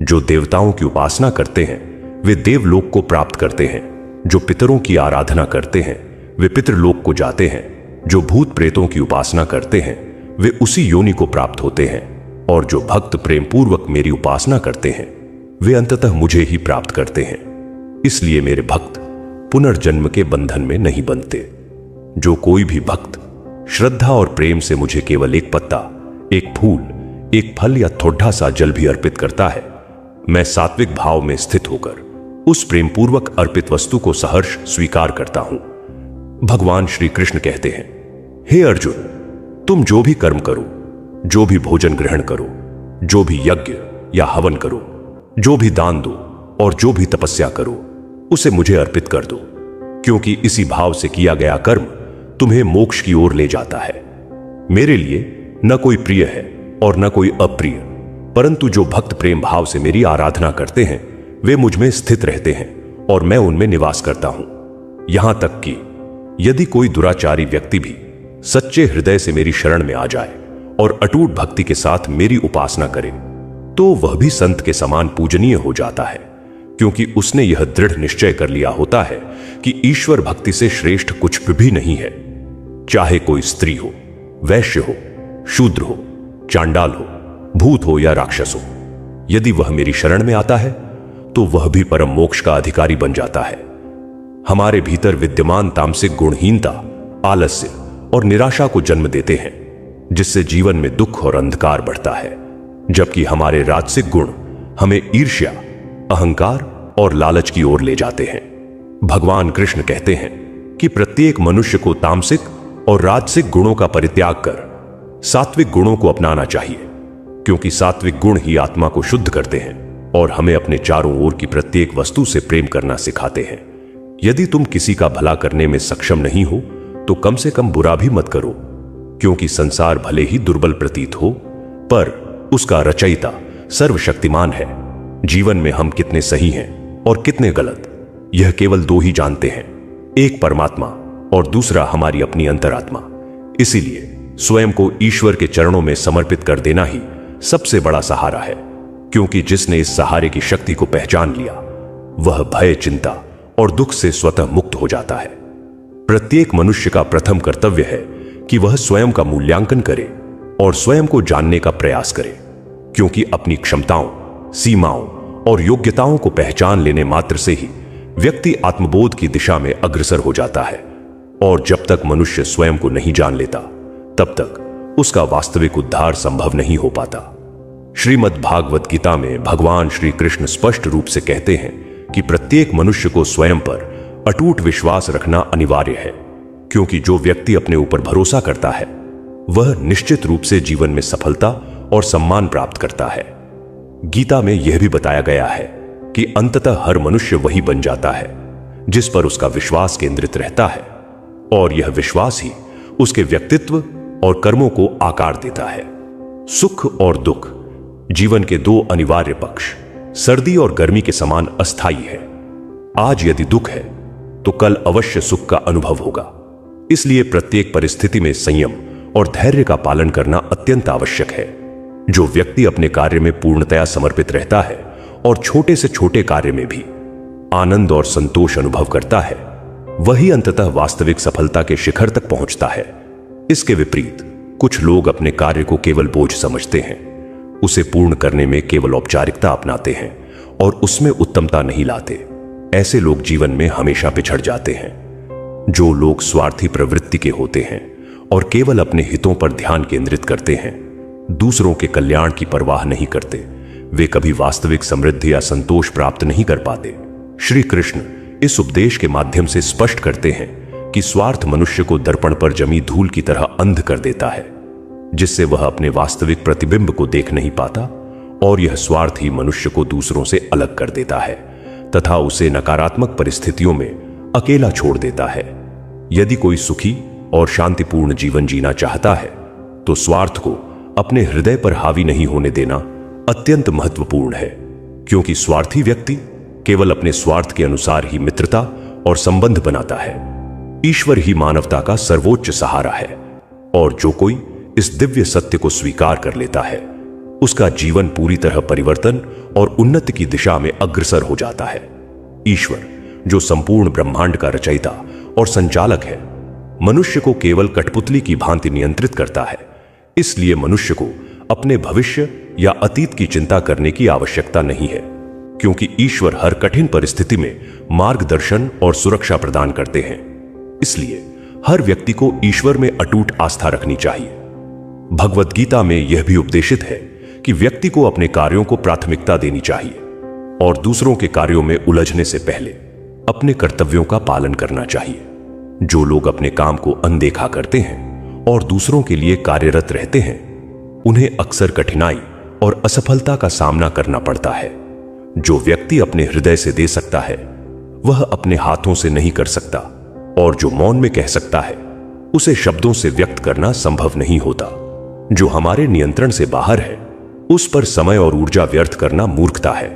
जो देवताओं की उपासना करते हैं वे देवलोक को प्राप्त करते हैं। जो पितरों की आराधना करते हैं वे पितृलोक को जाते हैं। जो भूत प्रेतों की उपासना करते हैं वे उसी योनि को प्राप्त होते हैं। और जो भक्त प्रेम पूर्वक मेरी उपासना करते हैं वे अंततः मुझे ही प्राप्त करते हैं। इसलिए मेरे भक्त पुनर्जन्म के बंधन में नहीं बनते। जो कोई भी भक्त श्रद्धा और प्रेम से मुझे केवल एक पत्ता, एक फूल, एक फल या थोड़ा सा जल भी अर्पित करता है, मैं सात्विक भाव में स्थित होकर उस प्रेम पूर्वक अर्पित वस्तु को सहर्ष स्वीकार करता हूं। भगवान श्री कृष्ण कहते हैं, हे अर्जुन, तुम जो भी कर्म करो, जो भी भोजन ग्रहण करो, जो भी यज्ञ या हवन करो, जो भी दान दो और जो भी तपस्या करो, उसे मुझे अर्पित कर दो, क्योंकि इसी भाव से किया गया कर्म तुम्हें मोक्ष की ओर ले जाता है। मेरे लिए न कोई प्रिय है और न कोई अप्रिय, परंतु जो भक्त प्रेम भाव से मेरी आराधना करते हैं वे मुझ में स्थित रहते हैं और मैं उनमें निवास करता हूं। यहां तक कि यदि कोई दुराचारी व्यक्ति भी सच्चे हृदय से मेरी शरण में आ जाए और अटूट भक्ति के साथ मेरी उपासना करे, तो वह भी संत के समान पूजनीय हो जाता है, क्योंकि उसने यह दृढ़ निश्चय कर लिया होता है कि ईश्वर भक्ति से श्रेष्ठ कुछ भी नहीं है। चाहे कोई स्त्री हो, वैश्य हो, शूद्र हो, चांडाल हो, भूत हो या राक्षस हो, यदि वह मेरी शरण में आता है तो वह भी परम मोक्ष का अधिकारी बन जाता है। हमारे भीतर विद्यमान तामसिक गुणहीनता, आलस्य और निराशा को जन्म देते हैं, जिससे जीवन में दुख और अंधकार बढ़ता है, जबकि हमारे राजसिक गुण हमें ईर्ष्या, अहंकार और लालच की ओर ले जाते हैं। भगवान कृष्ण कहते हैं कि प्रत्येक मनुष्य को तामसिक और राजसिक गुणों का परित्याग कर सात्विक गुणों को अपनाना चाहिए, क्योंकि सात्विक गुण ही आत्मा को शुद्ध करते हैं और हमें अपने चारों ओर की प्रत्येक वस्तु से प्रेम करना सिखाते हैं। यदि तुम किसी का भला करने में सक्षम नहीं हो तो कम से कम बुरा भी मत करो, क्योंकि संसार भले ही दुर्बल प्रतीत हो पर उसका रचयिता सर्वशक्तिमान है। जीवन में हम कितने सही हैं और कितने गलत, यह केवल दो ही जानते हैं, एक परमात्मा और दूसरा हमारी अपनी अंतरात्मा। इसीलिए स्वयं को ईश्वर के चरणों में समर्पित कर देना ही सबसे बड़ा सहारा है, क्योंकि जिसने इस सहारे की शक्ति को पहचान लिया वह भय, चिंता और दुख से स्वतः मुक्त हो जाता है। प्रत्येक मनुष्य का प्रथम कर्तव्य है कि वह स्वयं का मूल्यांकन करे और स्वयं को जानने का प्रयास करे, क्योंकि अपनी क्षमताओं, सीमाओं और योग्यताओं को पहचान लेने मात्र से ही व्यक्ति आत्मबोध की दिशा में अग्रसर हो जाता है। और जब तक मनुष्य स्वयं को नहीं जान लेता तब तक उसका वास्तविक उद्धार संभव नहीं हो पाता। श्रीमद् भागवत गीता में भगवान श्री कृष्ण स्पष्ट रूप से कहते हैं कि प्रत्येक मनुष्य को स्वयं पर अटूट विश्वास रखना अनिवार्य है, क्योंकि जो व्यक्ति अपने ऊपर भरोसा करता है वह निश्चित रूप से जीवन में सफलता और सम्मान प्राप्त करता है। गीता में यह भी बताया गया है कि अंततः हर मनुष्य वही बन जाता है जिस पर उसका विश्वास केंद्रित रहता है, और यह विश्वास ही उसके व्यक्तित्व और कर्मों को आकार देता है। सुख और दुख जीवन के दो अनिवार्य पक्ष सर्दी और गर्मी के समान अस्थायी है। आज यदि दुख है तो कल अवश्य सुख का अनुभव होगा। इसलिए प्रत्येक परिस्थिति में संयम और धैर्य का पालन करना अत्यंत आवश्यक है। जो व्यक्ति अपने कार्य में पूर्णतया समर्पित रहता है और छोटे से छोटे कार्य में भी आनंद और संतोष अनुभव करता है, वही अंततः वास्तविक सफलता के शिखर तक पहुंचता है। इसके विपरीत कुछ लोग अपने कार्य को केवल बोझ समझते हैं, उसे पूर्ण करने में केवल औपचारिकता अपनाते हैं और उसमें उत्तमता नहीं लाते। ऐसे लोग जीवन में हमेशा पिछड़ जाते हैं। जो लोग स्वार्थी प्रवृत्ति के होते हैं और केवल अपने हितों पर ध्यान केंद्रित करते हैं, दूसरों के कल्याण की परवाह नहीं करते, वे कभी वास्तविक समृद्धि या संतोष प्राप्त नहीं कर पाते। श्री कृष्ण इस उपदेश के माध्यम से स्पष्ट करते हैं कि स्वार्थ मनुष्य को दर्पण पर जमी धूल की तरह अंध कर देता है, जिससे वह अपने वास्तविक प्रतिबिंब को देख नहीं पाता, और यह स्वार्थ ही मनुष्य को दूसरों से अलग कर देता है तथा उसे नकारात्मक परिस्थितियों में अकेला छोड़ देता है। यदि कोई सुखी और शांतिपूर्ण जीवन जीना चाहता है तो स्वार्थ को अपने हृदय पर हावी नहीं होने देना अत्यंत महत्वपूर्ण है, क्योंकि स्वार्थी व्यक्ति केवल अपने स्वार्थ के अनुसार ही मित्रता और संबंध बनाता है। ईश्वर ही मानवता का सर्वोच्च सहारा है, और जो कोई इस दिव्य सत्य को स्वीकार कर लेता है, उसका जीवन पूरी तरह परिवर्तन और उन्नति की दिशा में अग्रसर हो जाता है। ईश्वर, जो संपूर्ण ब्रह्मांड का रचयिता और संचालक है, मनुष्य को केवल कठपुतली की भांति नियंत्रित करता है। इसलिए मनुष्य को अपने भविष्य या अतीत की चिंता करने की आवश्यकता नहीं है, क्योंकि ईश्वर हर कठिन परिस्थिति में मार्गदर्शन और सुरक्षा प्रदान करते हैं। इसलिए हर व्यक्ति को ईश्वर में अटूट आस्था रखनी चाहिए। भगवद गीता में यह भी उपदेशित है कि व्यक्ति को अपने कार्यों को प्राथमिकता देनी चाहिए और दूसरों के कार्यों में उलझने से पहले अपने कर्तव्यों का पालन करना चाहिए। जो लोग अपने काम को अनदेखा करते हैं और दूसरों के लिए कार्यरत रहते हैं, उन्हें अक्सर कठिनाई और असफलता का सामना करना पड़ता है। जो व्यक्ति अपने हृदय से दे सकता है, वह अपने हाथों से नहीं कर सकता, और जो मौन में कह सकता है, उसे शब्दों से व्यक्त करना संभव नहीं होता। जो हमारे नियंत्रण से बाहर है, उस पर समय और ऊर्जा व्यर्थ करना मूर्खता है।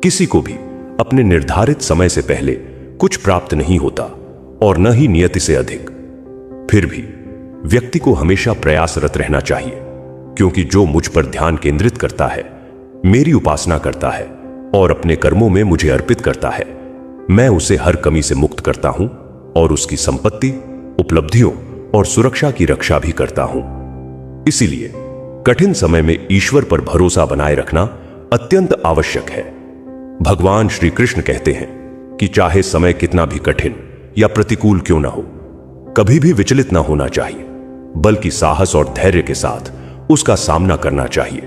किसी को भी अपने निर्धारित समय से पहले कुछ प्राप्त नहीं होता, और न ही नियति से अधिक। फिर भी व्यक्ति को हमेशा प्रयासरत रहना चाहिए, क्योंकि जो मुझ पर ध्यान केंद्रित करता है, मेरी उपासना करता है और अपने कर्मों में मुझे अर्पित करता है, मैं उसे हर कमी से मुक्त करता हूं और उसकी संपत्ति, उपलब्धियों और सुरक्षा की रक्षा भी करता हूं। इसीलिए कठिन समय में ईश्वर पर भरोसा बनाए रखना अत्यंत आवश्यक है। भगवान श्री कृष्ण कहते हैं कि चाहे समय कितना भी कठिन या प्रतिकूल क्यों ना हो, कभी भी विचलित ना होना चाहिए, बल्कि साहस और धैर्य के साथ उसका सामना करना चाहिए,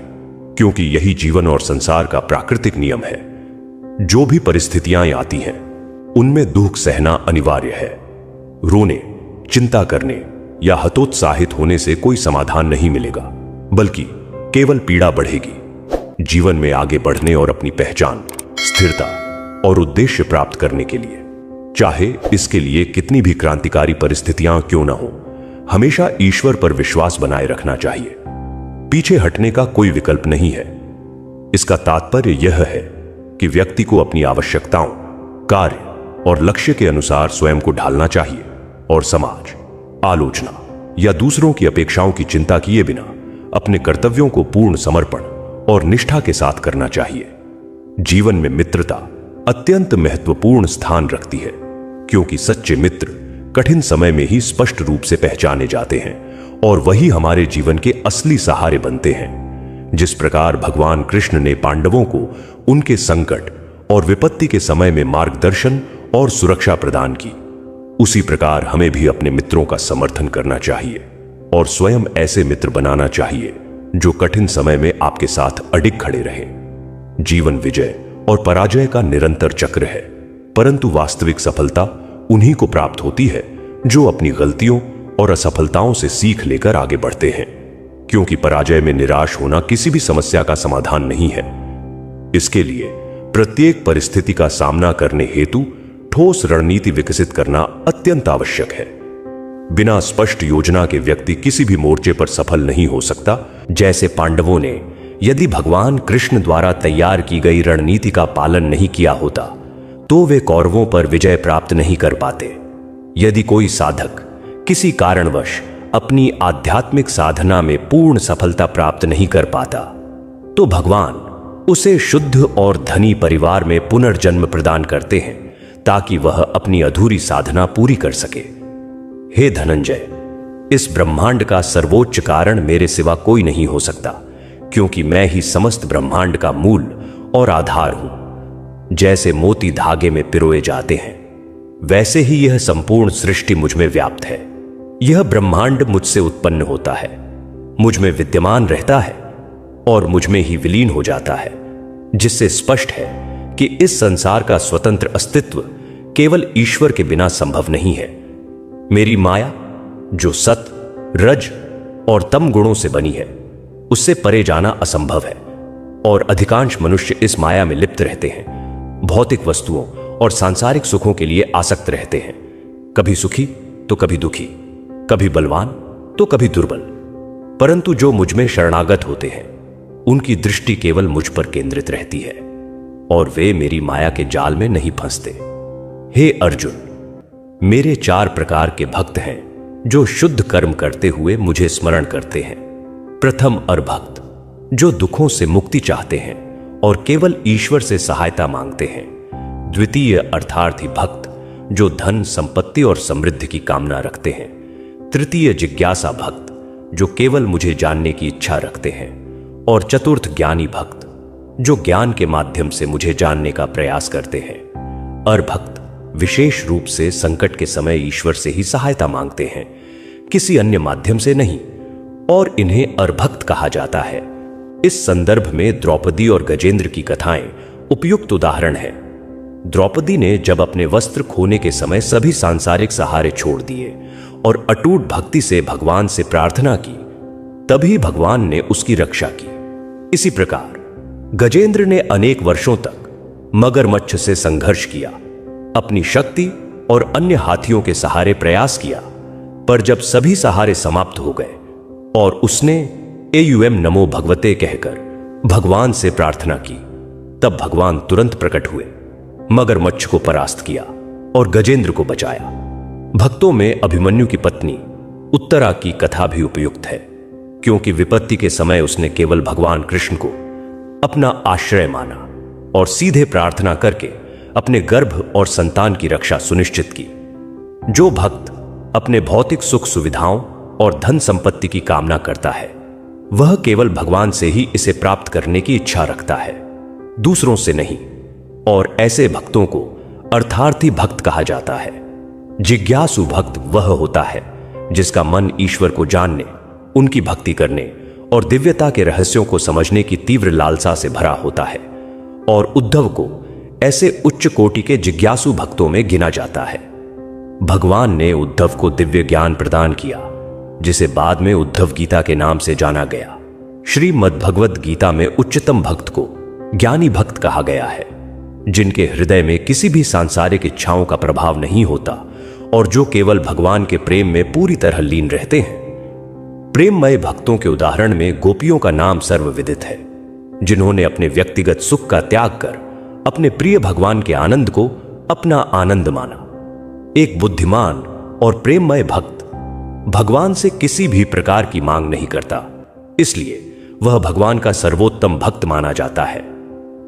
क्योंकि यही जीवन और संसार का प्राकृतिक नियम है। जो भी परिस्थितियां आती हैं, उनमें दुख सहना अनिवार्य है। रोने, चिंता करने या हतोत्साहित होने से कोई समाधान नहीं मिलेगा, बल्कि केवल पीड़ा बढ़ेगी। जीवन में आगे बढ़ने और अपनी पहचान, स्थिरता और उद्देश्य प्राप्त करने के लिए, चाहे इसके लिए कितनी भी क्रांतिकारी परिस्थितियां क्यों ना हो, हमेशा ईश्वर पर विश्वास बनाए रखना चाहिए। पीछे हटने का कोई विकल्प नहीं है। इसका तात्पर्य यह है कि व्यक्ति को अपनी आवश्यकताओं, कार्य और लक्ष्य के अनुसार स्वयं को ढालना चाहिए और समाज, आलोचना या दूसरों की अपेक्षाओं की चिंता किए बिना अपने कर्तव्यों को पूर्ण समर्पण और निष्ठा के साथ करना चाहिए। जीवन में मित्रता अत्यंत महत्वपूर्ण स्थान रखती है, क्योंकि सच्चे मित्र कठिन समय में ही स्पष्ट रूप से पहचाने जाते हैं और वही हमारे जीवन के असली सहारे बनते हैं। जिस प्रकार भगवान कृष्ण ने पांडवों को उनके संकट और विपत्ति के समय में मार्गदर्शन और सुरक्षा प्रदान की, उसी प्रकार हमें भी अपने मित्रों का समर्थन करना चाहिए और स्वयं ऐसे मित्र बनाना चाहिए जो कठिन समय में आपके साथ अडिग खड़े रहे। जीवन विजय और पराजय का निरंतर चक्र है, परंतु वास्तविक सफलता उन्हीं को प्राप्त होती है जो अपनी गलतियों और असफलताओं से सीख लेकर आगे बढ़ते हैं, क्योंकि पराजय में निराश होना किसी भी समस्या का समाधान नहीं है। इसके लिए प्रत्येक परिस्थिति का सामना करने हेतु ठोस रणनीति विकसित करना अत्यंत आवश्यक है। बिना स्पष्ट योजना के व्यक्ति किसी भी मोर्चे पर सफल नहीं हो सकता। जैसे पांडवों ने यदि भगवान कृष्ण द्वारा तैयार की गई रणनीति का पालन नहीं किया होता, तो वे कौरवों पर विजय प्राप्त नहीं कर पाते। यदि कोई साधक किसी कारणवश अपनी आध्यात्मिक साधना में पूर्ण सफलता प्राप्त नहीं कर पाता, तो भगवान उसे शुद्ध और धनी परिवार में पुनर्जन्म प्रदान करते हैं ताकि वह अपनी अधूरी साधना पूरी कर सके। हे धनंजय, इस ब्रह्मांड का सर्वोच्च कारण मेरे सिवा कोई नहीं हो सकता, क्योंकि मैं ही समस्त ब्रह्मांड का मूल और आधार हूं। जैसे मोती धागे में पिरोए जाते हैं, वैसे ही यह संपूर्ण सृष्टि मुझ में व्याप्त है। यह ब्रह्मांड मुझसे उत्पन्न होता है, मुझ में विद्यमान रहता है और मुझ में ही विलीन हो जाता है, जिससे स्पष्ट है कि इस संसार का स्वतंत्र अस्तित्व केवल ईश्वर के बिना संभव नहीं है। मेरी माया, जो सत, रज और तम गुणों से बनी है, उससे परे जाना असंभव है और अधिकांश मनुष्य इस माया में लिप्त रहते हैं। भौतिक वस्तुओं और सांसारिक सुखों के लिए आसक्त रहते हैं, कभी सुखी तो कभी दुखी, कभी बलवान तो कभी दुर्बल। परंतु जो मुझ में शरणागत होते हैं, उनकी दृष्टि केवल मुझ पर केंद्रित रहती है और वे मेरी माया के जाल में नहीं फंसते। हे अर्जुन, मेरे 4 प्रकार के भक्त हैं जो शुद्ध कर्म करते हुए मुझे स्मरण करते हैं। प्रथम अरभक्त, जो दुखों से मुक्ति चाहते हैं और केवल ईश्वर से सहायता मांगते हैं। द्वितीय अर्थार्थी भक्त, जो धन, संपत्ति और समृद्धि की कामना रखते हैं। तृतीय जिज्ञासा भक्त, जो केवल मुझे जानने की इच्छा रखते हैं। और चतुर्थ ज्ञानी भक्त, जो ज्ञान के माध्यम से मुझे जानने का प्रयास करते हैं। अरभक्त विशेष रूप से संकट के समय ईश्वर से ही सहायता मांगते हैं, किसी अन्य माध्यम से नहीं, और इन्हें अरभक्त कहा जाता है। इस संदर्भ में द्रौपदी और गजेंद्र की कथाएं उपयुक्त उदाहरण है। द्रौपदी ने जब अपने वस्त्र खोने के समय सभी सांसारिक सहारे छोड़ दिए और अटूट भक्ति से भगवान से प्रार्थना की, तभी भगवान ने उसकी रक्षा की। इसी प्रकार गजेंद्र ने अनेक वर्षों तक मगरमच्छ से संघर्ष किया, अपनी शक्ति और अन्य हाथियों के सहारे प्रयास किया, पर जब सभी सहारे समाप्त हो गए और उसने एयुएम नमो भगवते कहकर भगवान से प्रार्थना की, तब भगवान तुरंत प्रकट हुए, मगरमच्छ को परास्त किया और गजेंद्र को बचाया। भक्तों में अभिमन्यु की पत्नी उत्तरा की कथा भी उपयुक्त है, क्योंकि विपत्ति के समय उसने केवल भगवान कृष्ण को अपना आश्रय माना और सीधे प्रार्थना करके अपने गर्भ और संतान की रक्षा सुनिश्चित की। जो भक्त अपने भौतिक सुख सुविधाओं और धन संपत्ति की कामना करता है, वह केवल भगवान से ही इसे प्राप्त करने की इच्छा रखता है, दूसरों से नहीं। और ऐसे भक्तों को अर्थार्थी भक्त कहा जाता है। जिज्ञासु भक्त वह होता है जिसका मन ईश्वर को जानने, उनकी भक्ति करने और दिव्यता के रहस्यों को समझने की तीव्र लालसा से भरा होता है। और उद्धव को ऐसे उच्च कोटि के जिज्ञासु भक्तों में गिना जाता है। भगवान ने उद्धव को दिव्य ज्ञान प्रदान किया, जिसे बाद में उद्धव गीता के नाम से जाना गया। श्रीमद् भगवद गीता में उच्चतम भक्त को ज्ञानी भक्त कहा गया है, जिनके हृदय में किसी भी सांसारिक इच्छाओं का प्रभाव नहीं होता और जो केवल भगवान के प्रेम में पूरी तरह लीन रहते हैं। प्रेममय भक्तों के उदाहरण में गोपियों का नाम सर्वविदित है, जिन्होंने अपने व्यक्तिगत सुख का त्याग कर अपने प्रिय भगवान के आनंद को अपना आनंद माना। एक बुद्धिमान और प्रेममय भक्त भगवान से किसी भी प्रकार की मांग नहीं करता, इसलिए वह भगवान का सर्वोत्तम भक्त माना जाता है।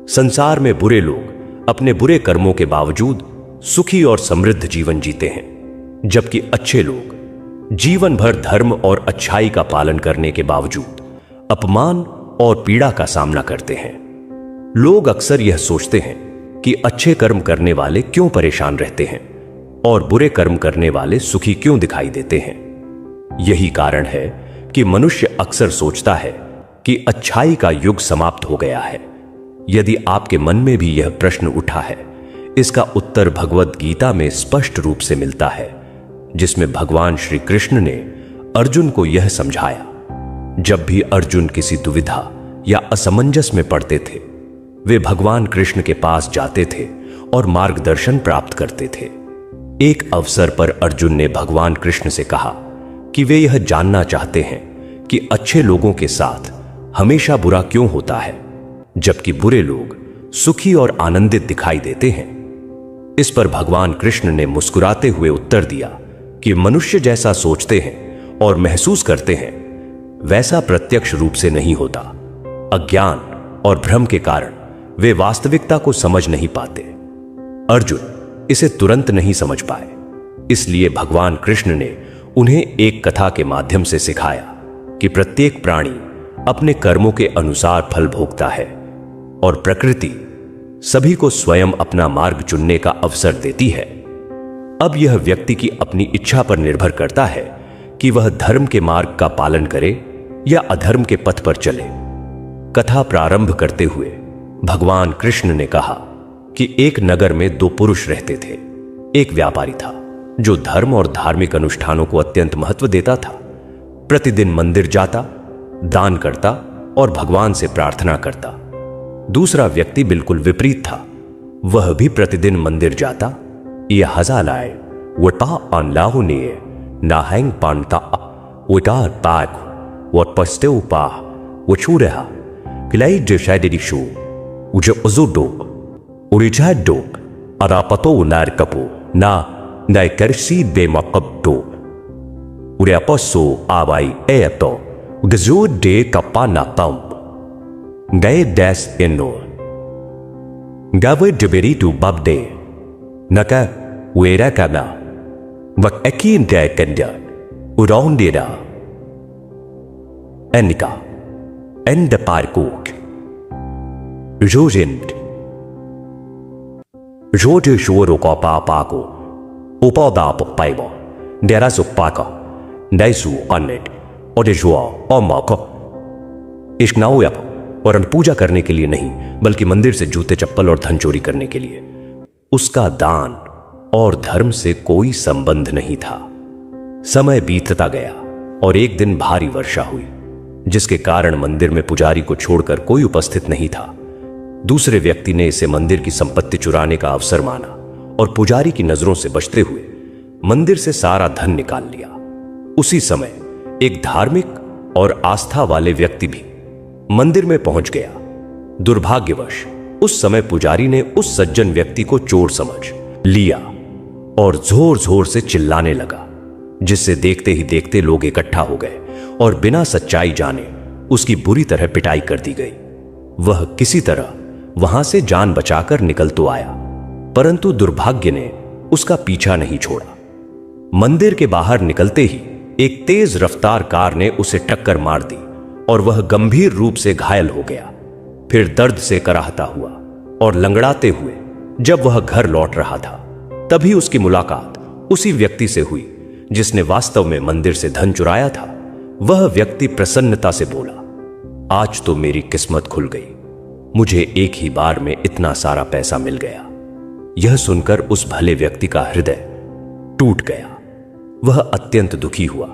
संसार में बुरे लोग अपने बुरे कर्मों के बावजूद सुखी और समृद्ध जीवन जीते हैं, जबकि अच्छे लोग जीवन भर धर्म और अच्छाई का पालन करने के बावजूद अपमान और पीड़ा का सामना करते हैं। लोग अक्सर यह सोचते हैं कि अच्छे कर्म करने वाले क्यों परेशान रहते हैं और बुरे कर्म करने वाले सुखी क्यों दिखाई देते हैं। यही कारण है कि मनुष्य अक्सर सोचता है कि अच्छाई का युग समाप्त हो गया है। यदि आपके मन में भी यह प्रश्न उठा है, इसका उत्तर भगवद गीता में स्पष्ट रूप से मिलता है, जिसमें भगवान श्री कृष्ण ने अर्जुन को यह समझाया। जब भी अर्जुन किसी दुविधा या असमंजस में पड़ते थे, वे भगवान कृष्ण के पास जाते थे और मार्गदर्शन प्राप्त करते थे। एक अवसर पर अर्जुन ने भगवान कृष्ण से कहा कि वे यह जानना चाहते हैं कि अच्छे लोगों के साथ हमेशा बुरा क्यों होता है, जबकि बुरे लोग सुखी और आनंदित दिखाई देते हैं। इस पर भगवान कृष्ण ने मुस्कुराते हुए उत्तर दिया कि मनुष्य जैसा सोचते हैं और महसूस करते हैं, वैसा प्रत्यक्ष रूप से नहीं होता। अज्ञान और भ्रम के कारण वे वास्तविकता को समझ नहीं पाते। अर्जुन इसे तुरंत नहीं समझ पाए, इसलिए भगवान कृष्ण ने उन्हें एक कथा के माध्यम से सिखाया कि प्रत्येक प्राणी अपने कर्मों के अनुसार फल भोगता है और प्रकृति सभी को स्वयं अपना मार्ग चुनने का अवसर देती है। अब यह व्यक्ति की अपनी इच्छा पर निर्भर करता है कि वह धर्म के मार्ग का पालन करे या अधर्म के पथ पर चले। कथा प्रारंभ करते हुए भगवान कृष्ण ने कहा कि एक नगर में दो पुरुष रहते थे। एक व्यापारी था जो धर्म और धार्मिक अनुष्ठानों को अत्यंत महत्व देता था। प्रतिदिन मंदिर जाता, दान करता और भगवान से प्रार्थना करता। दूसरा व्यक्ति बिल्कुल विपरीत था। वह भी प्रतिदिन मंदिर जाता, यह हजालाए वटा अनलाहु ने नाहंग पानता वटार पाक वट पस्ते उपा वचूरेहा किलाई जेशाइडिशु उजे उजुडो उरिजाडो अरापतो नारकपो ना नाइकरसी बेमकब्दो उरेपसो आवाई एतो गजो डे कपा नापम गए डैस इनो गावे डिबेरिटू बबडे नका वेरा काना वक एकीन डे कंडा उराउंडेरा एनिका एंड पार्कोक जोजेंड जोजे शोरो का पापाको उपादा पाइबो डेरा सुपाका डाइसु अनेट और देजुआ अमाको इश्नाओयाप और पूजा करने के लिए नहीं बल्कि मंदिर से जूते चप्पल और धन चोरी करने के लिए। उसका दान और धर्म से कोई संबंध नहीं था। समय बीतता गया और एक दिन भारी वर्षा हुई, जिसके कारण मंदिर में पुजारी को छोड़कर कोई उपस्थित नहीं था। दूसरे व्यक्ति ने इसे मंदिर की संपत्ति चुराने का अवसर माना और पुजारी की नजरों से बचते हुए मंदिर से सारा धन निकाल लिया। उसी समय एक धार्मिक और आस्था वाले व्यक्ति भी मंदिर में पहुंच गया। दुर्भाग्यवश उस समय पुजारी ने उस सज्जन व्यक्ति को चोर समझ लिया और जोर जोर से चिल्लाने लगा, जिससे देखते ही देखते लोग इकट्ठा हो गए और बिना सच्चाई जाने उसकी बुरी तरह पिटाई कर दी गई। वह किसी तरह वहां से जान बचाकर निकल तो आया, परंतु दुर्भाग्य ने उसका पीछा नहीं छोड़ा। मंदिर के बाहर निकलते ही एक तेज रफ्तार कार ने उसे टक्कर मार दी और वह गंभीर रूप से घायल हो गया। फिर दर्द से कराहता हुआ और लंगड़ाते हुए जब वह घर लौट रहा था, तभी उसकी मुलाकात उसी व्यक्ति से हुई जिसने वास्तव में मंदिर से धन चुराया था। वह व्यक्ति प्रसन्नता से बोला, आज तो मेरी किस्मत खुल गई, मुझे एक ही बार में इतना सारा पैसा मिल गया। यह सुनकर उस भले व्यक्ति का हृदय टूट गया। वह अत्यंत दुखी हुआ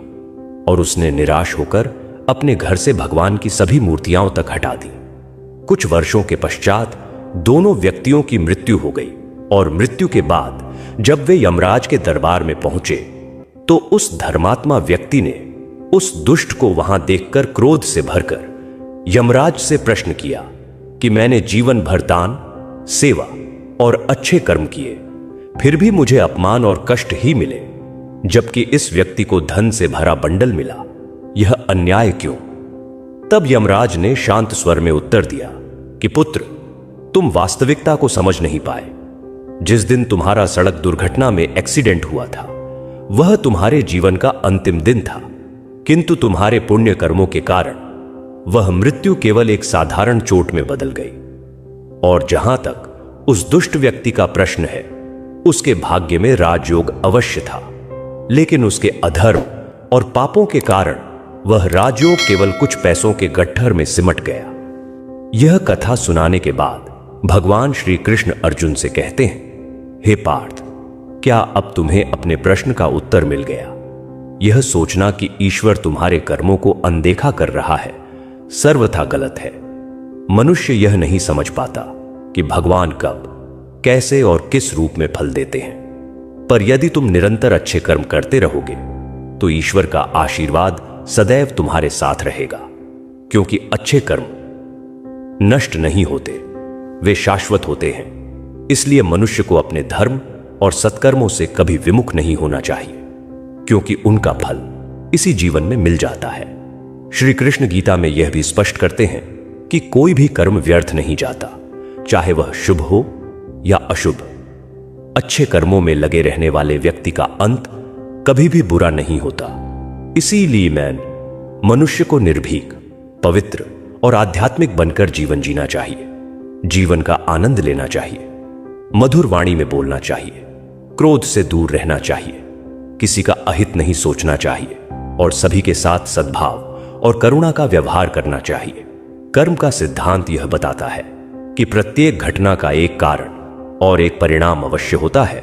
और उसने निराश होकर अपने घर से भगवान की सभी मूर्तियां तक हटा दी। कुछ वर्षों के पश्चात दोनों व्यक्तियों की मृत्यु हो गई और मृत्यु के बाद जब वे यमराज के दरबार में पहुंचे तो उस धर्मात्मा व्यक्ति ने उस दुष्ट को वहां देखकर क्रोध से भरकर यमराज से प्रश्न किया कि मैंने जीवन भर दान, सेवा और अच्छे कर्म किए, फिर भी मुझे अपमान और कष्ट ही मिले, जबकि इस व्यक्ति को धन से भरा बंडल मिला। यह अन्याय क्यों? तब यमराज ने शांत स्वर में उत्तर दिया कि पुत्र, तुम वास्तविकता को समझ नहीं पाए। जिस दिन तुम्हारा सड़क दुर्घटना में एक्सीडेंट हुआ था वह तुम्हारे जीवन का अंतिम दिन था, किंतु तुम्हारे पुण्य कर्मों के कारण वह मृत्यु केवल एक साधारण चोट में बदल गई। और जहां तक उस दुष्ट व्यक्ति का प्रश्न है, उसके भाग्य में राजयोग अवश्य था, लेकिन उसके अधर्म और पापों के कारण वह राजयोग केवल कुछ पैसों के गट्ठर में सिमट गया। यह कथा सुनाने के बाद भगवान श्री कृष्ण अर्जुन से कहते हैं, हे पार्थ, क्या अब तुम्हें अपने प्रश्न का उत्तर मिल गया? यह सोचना कि ईश्वर तुम्हारे कर्मों को अनदेखा कर रहा है सर्वथा गलत है। मनुष्य यह नहीं समझ पाता कि भगवान कब, कैसे और किस रूप में फल देते हैं, पर यदि तुम निरंतर अच्छे कर्म करते रहोगे तो ईश्वर का आशीर्वाद सदैव तुम्हारे साथ रहेगा, क्योंकि अच्छे कर्म नष्ट नहीं होते, वे शाश्वत होते हैं। इसलिए मनुष्य को अपने धर्म और सत्कर्मों से कभी विमुख नहीं होना चाहिए, क्योंकि उनका फल इसी जीवन में मिल जाता है। श्री कृष्ण गीता में यह भी स्पष्ट करते हैं कि कोई भी कर्म व्यर्थ नहीं जाता, चाहे वह शुभ हो या अशुभ। अच्छे कर्मों में लगे रहने वाले व्यक्ति का अंत कभी भी बुरा नहीं होता। इसीलिए मनुष्य को निर्भीक, पवित्र और आध्यात्मिक बनकर जीवन जीना चाहिए। जीवन का आनंद लेना चाहिए, मधुर वाणी में बोलना चाहिए, क्रोध से दूर रहना चाहिए, किसी का अहित नहीं सोचना चाहिए और सभी के साथ सद्भाव और करुणा का व्यवहार करना चाहिए। कर्म का सिद्धांत यह बताता है कि प्रत्येक घटना का एक कारण और एक परिणाम अवश्य होता है।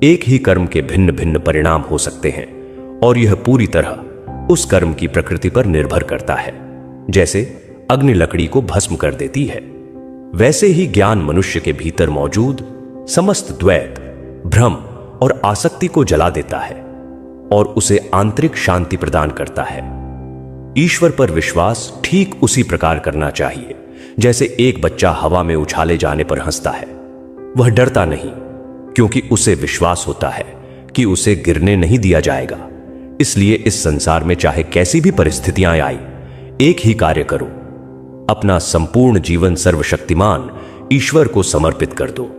एक ही कर्म के भिन्न भिन्न परिणाम हो सकते हैं और यह पूरी तरह उस कर्म की प्रकृति पर निर्भर करता है। जैसे अग्नि लकड़ी को भस्म कर देती है, वैसे ही ज्ञान मनुष्य के भीतर मौजूद समस्त द्वैत, भ्रम और आसक्ति को जला देता है और उसे आंतरिक शांति प्रदान करता है। ईश्वर पर विश्वास ठीक उसी प्रकार करना चाहिए जैसे एक बच्चा हवा में उछाले जाने पर हंसता है। वह डरता नहीं, क्योंकि उसे विश्वास होता है कि उसे गिरने नहीं दिया जाएगा। इसलिए इस संसार में चाहे कैसी भी परिस्थितियां आई, एक ही कार्य करो, अपना संपूर्ण जीवन सर्वशक्तिमान ईश्वर को समर्पित कर दो।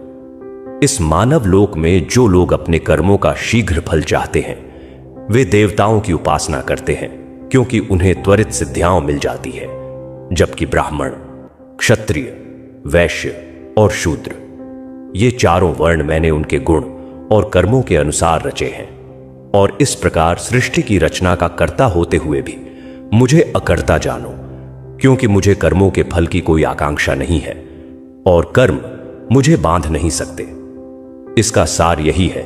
इस मानव लोक में जो लोग अपने कर्मों का शीघ्र फल चाहते हैं, वे देवताओं की उपासना करते हैं, क्योंकि उन्हें त्वरित सिद्धियां मिल जाती है, जबकि ब्राह्मण, क्षत्रिय, वैश्य और शूद्र, ये चारों वर्ण मैंने उनके गुण और कर्मों के अनुसार रचे हैं। और इस प्रकार सृष्टि की रचना का कर्ता होते हुए भी मुझे अकर्ता जानो, क्योंकि मुझे कर्मों के फल की कोई आकांक्षा नहीं है और कर्म मुझे बांध नहीं सकते। इसका सार यही है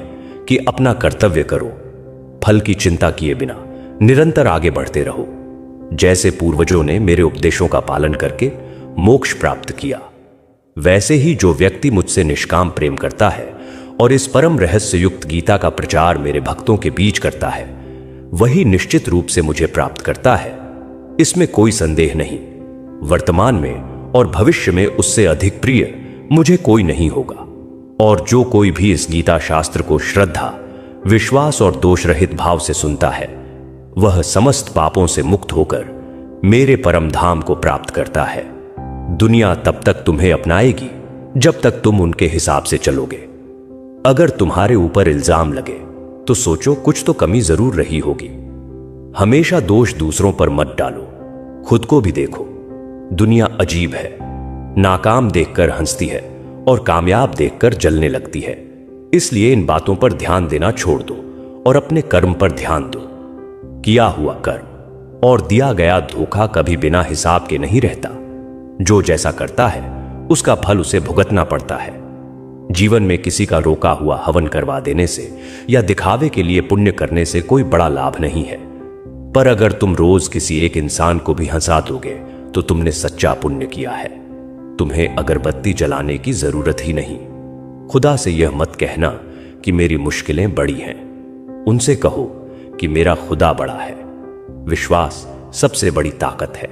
कि अपना कर्तव्य करो, फल की चिंता किए बिना निरंतर आगे बढ़ते रहो। जैसे पूर्वजों ने मेरे उपदेशों का पालन करके मोक्ष प्राप्त किया, वैसे ही जो व्यक्ति मुझसे निष्काम प्रेम करता है और इस परम रहस्य युक्त गीता का प्रचार मेरे भक्तों के बीच करता है, वही निश्चित रूप से मुझे प्राप्त करता है। इसमें कोई संदेह नहीं। वर्तमान में और भविष्य में उससे अधिक प्रिय मुझे कोई नहीं होगा। और जो कोई भी इस गीता शास्त्र को श्रद्धा, विश्वास और दोष रहित भाव से सुनता है, वह समस्त पापों से मुक्त होकर मेरे परम धाम को प्राप्त करता है। दुनिया तब तक तुम्हें अपनाएगी जब तक तुम उनके हिसाब से चलोगे। अगर तुम्हारे ऊपर इल्जाम लगे तो सोचो कुछ तो कमी जरूर रही होगी। हमेशा दोष दूसरों पर मत डालो, खुद को भी देखो। दुनिया अजीब है, नाकाम देखकर हंसती है और कामयाब देखकर जलने लगती है। इसलिए इन बातों पर ध्यान देना छोड़ दो और अपने कर्म पर ध्यान दो। किया हुआ कर्म और दिया गया धोखा कभी बिना हिसाब के नहीं रहता। जो जैसा करता है उसका फल उसे भुगतना पड़ता है। जीवन में किसी का रोका हुआ हवन करवा देने से या दिखावे के लिए पुण्य करने से कोई बड़ा लाभ नहीं है। पर अगर तुम रोज किसी एक इंसान को भी हंसा दोगे तो तुमने सच्चा पुण्य किया है। तुम्हें अगरबत्ती जलाने की जरूरत ही नहीं। खुदा से यह मत कहना कि मेरी मुश्किलें बड़ी हैं। उनसे कहो कि मेरा खुदा बड़ा है। विश्वास सबसे बड़ी ताकत है।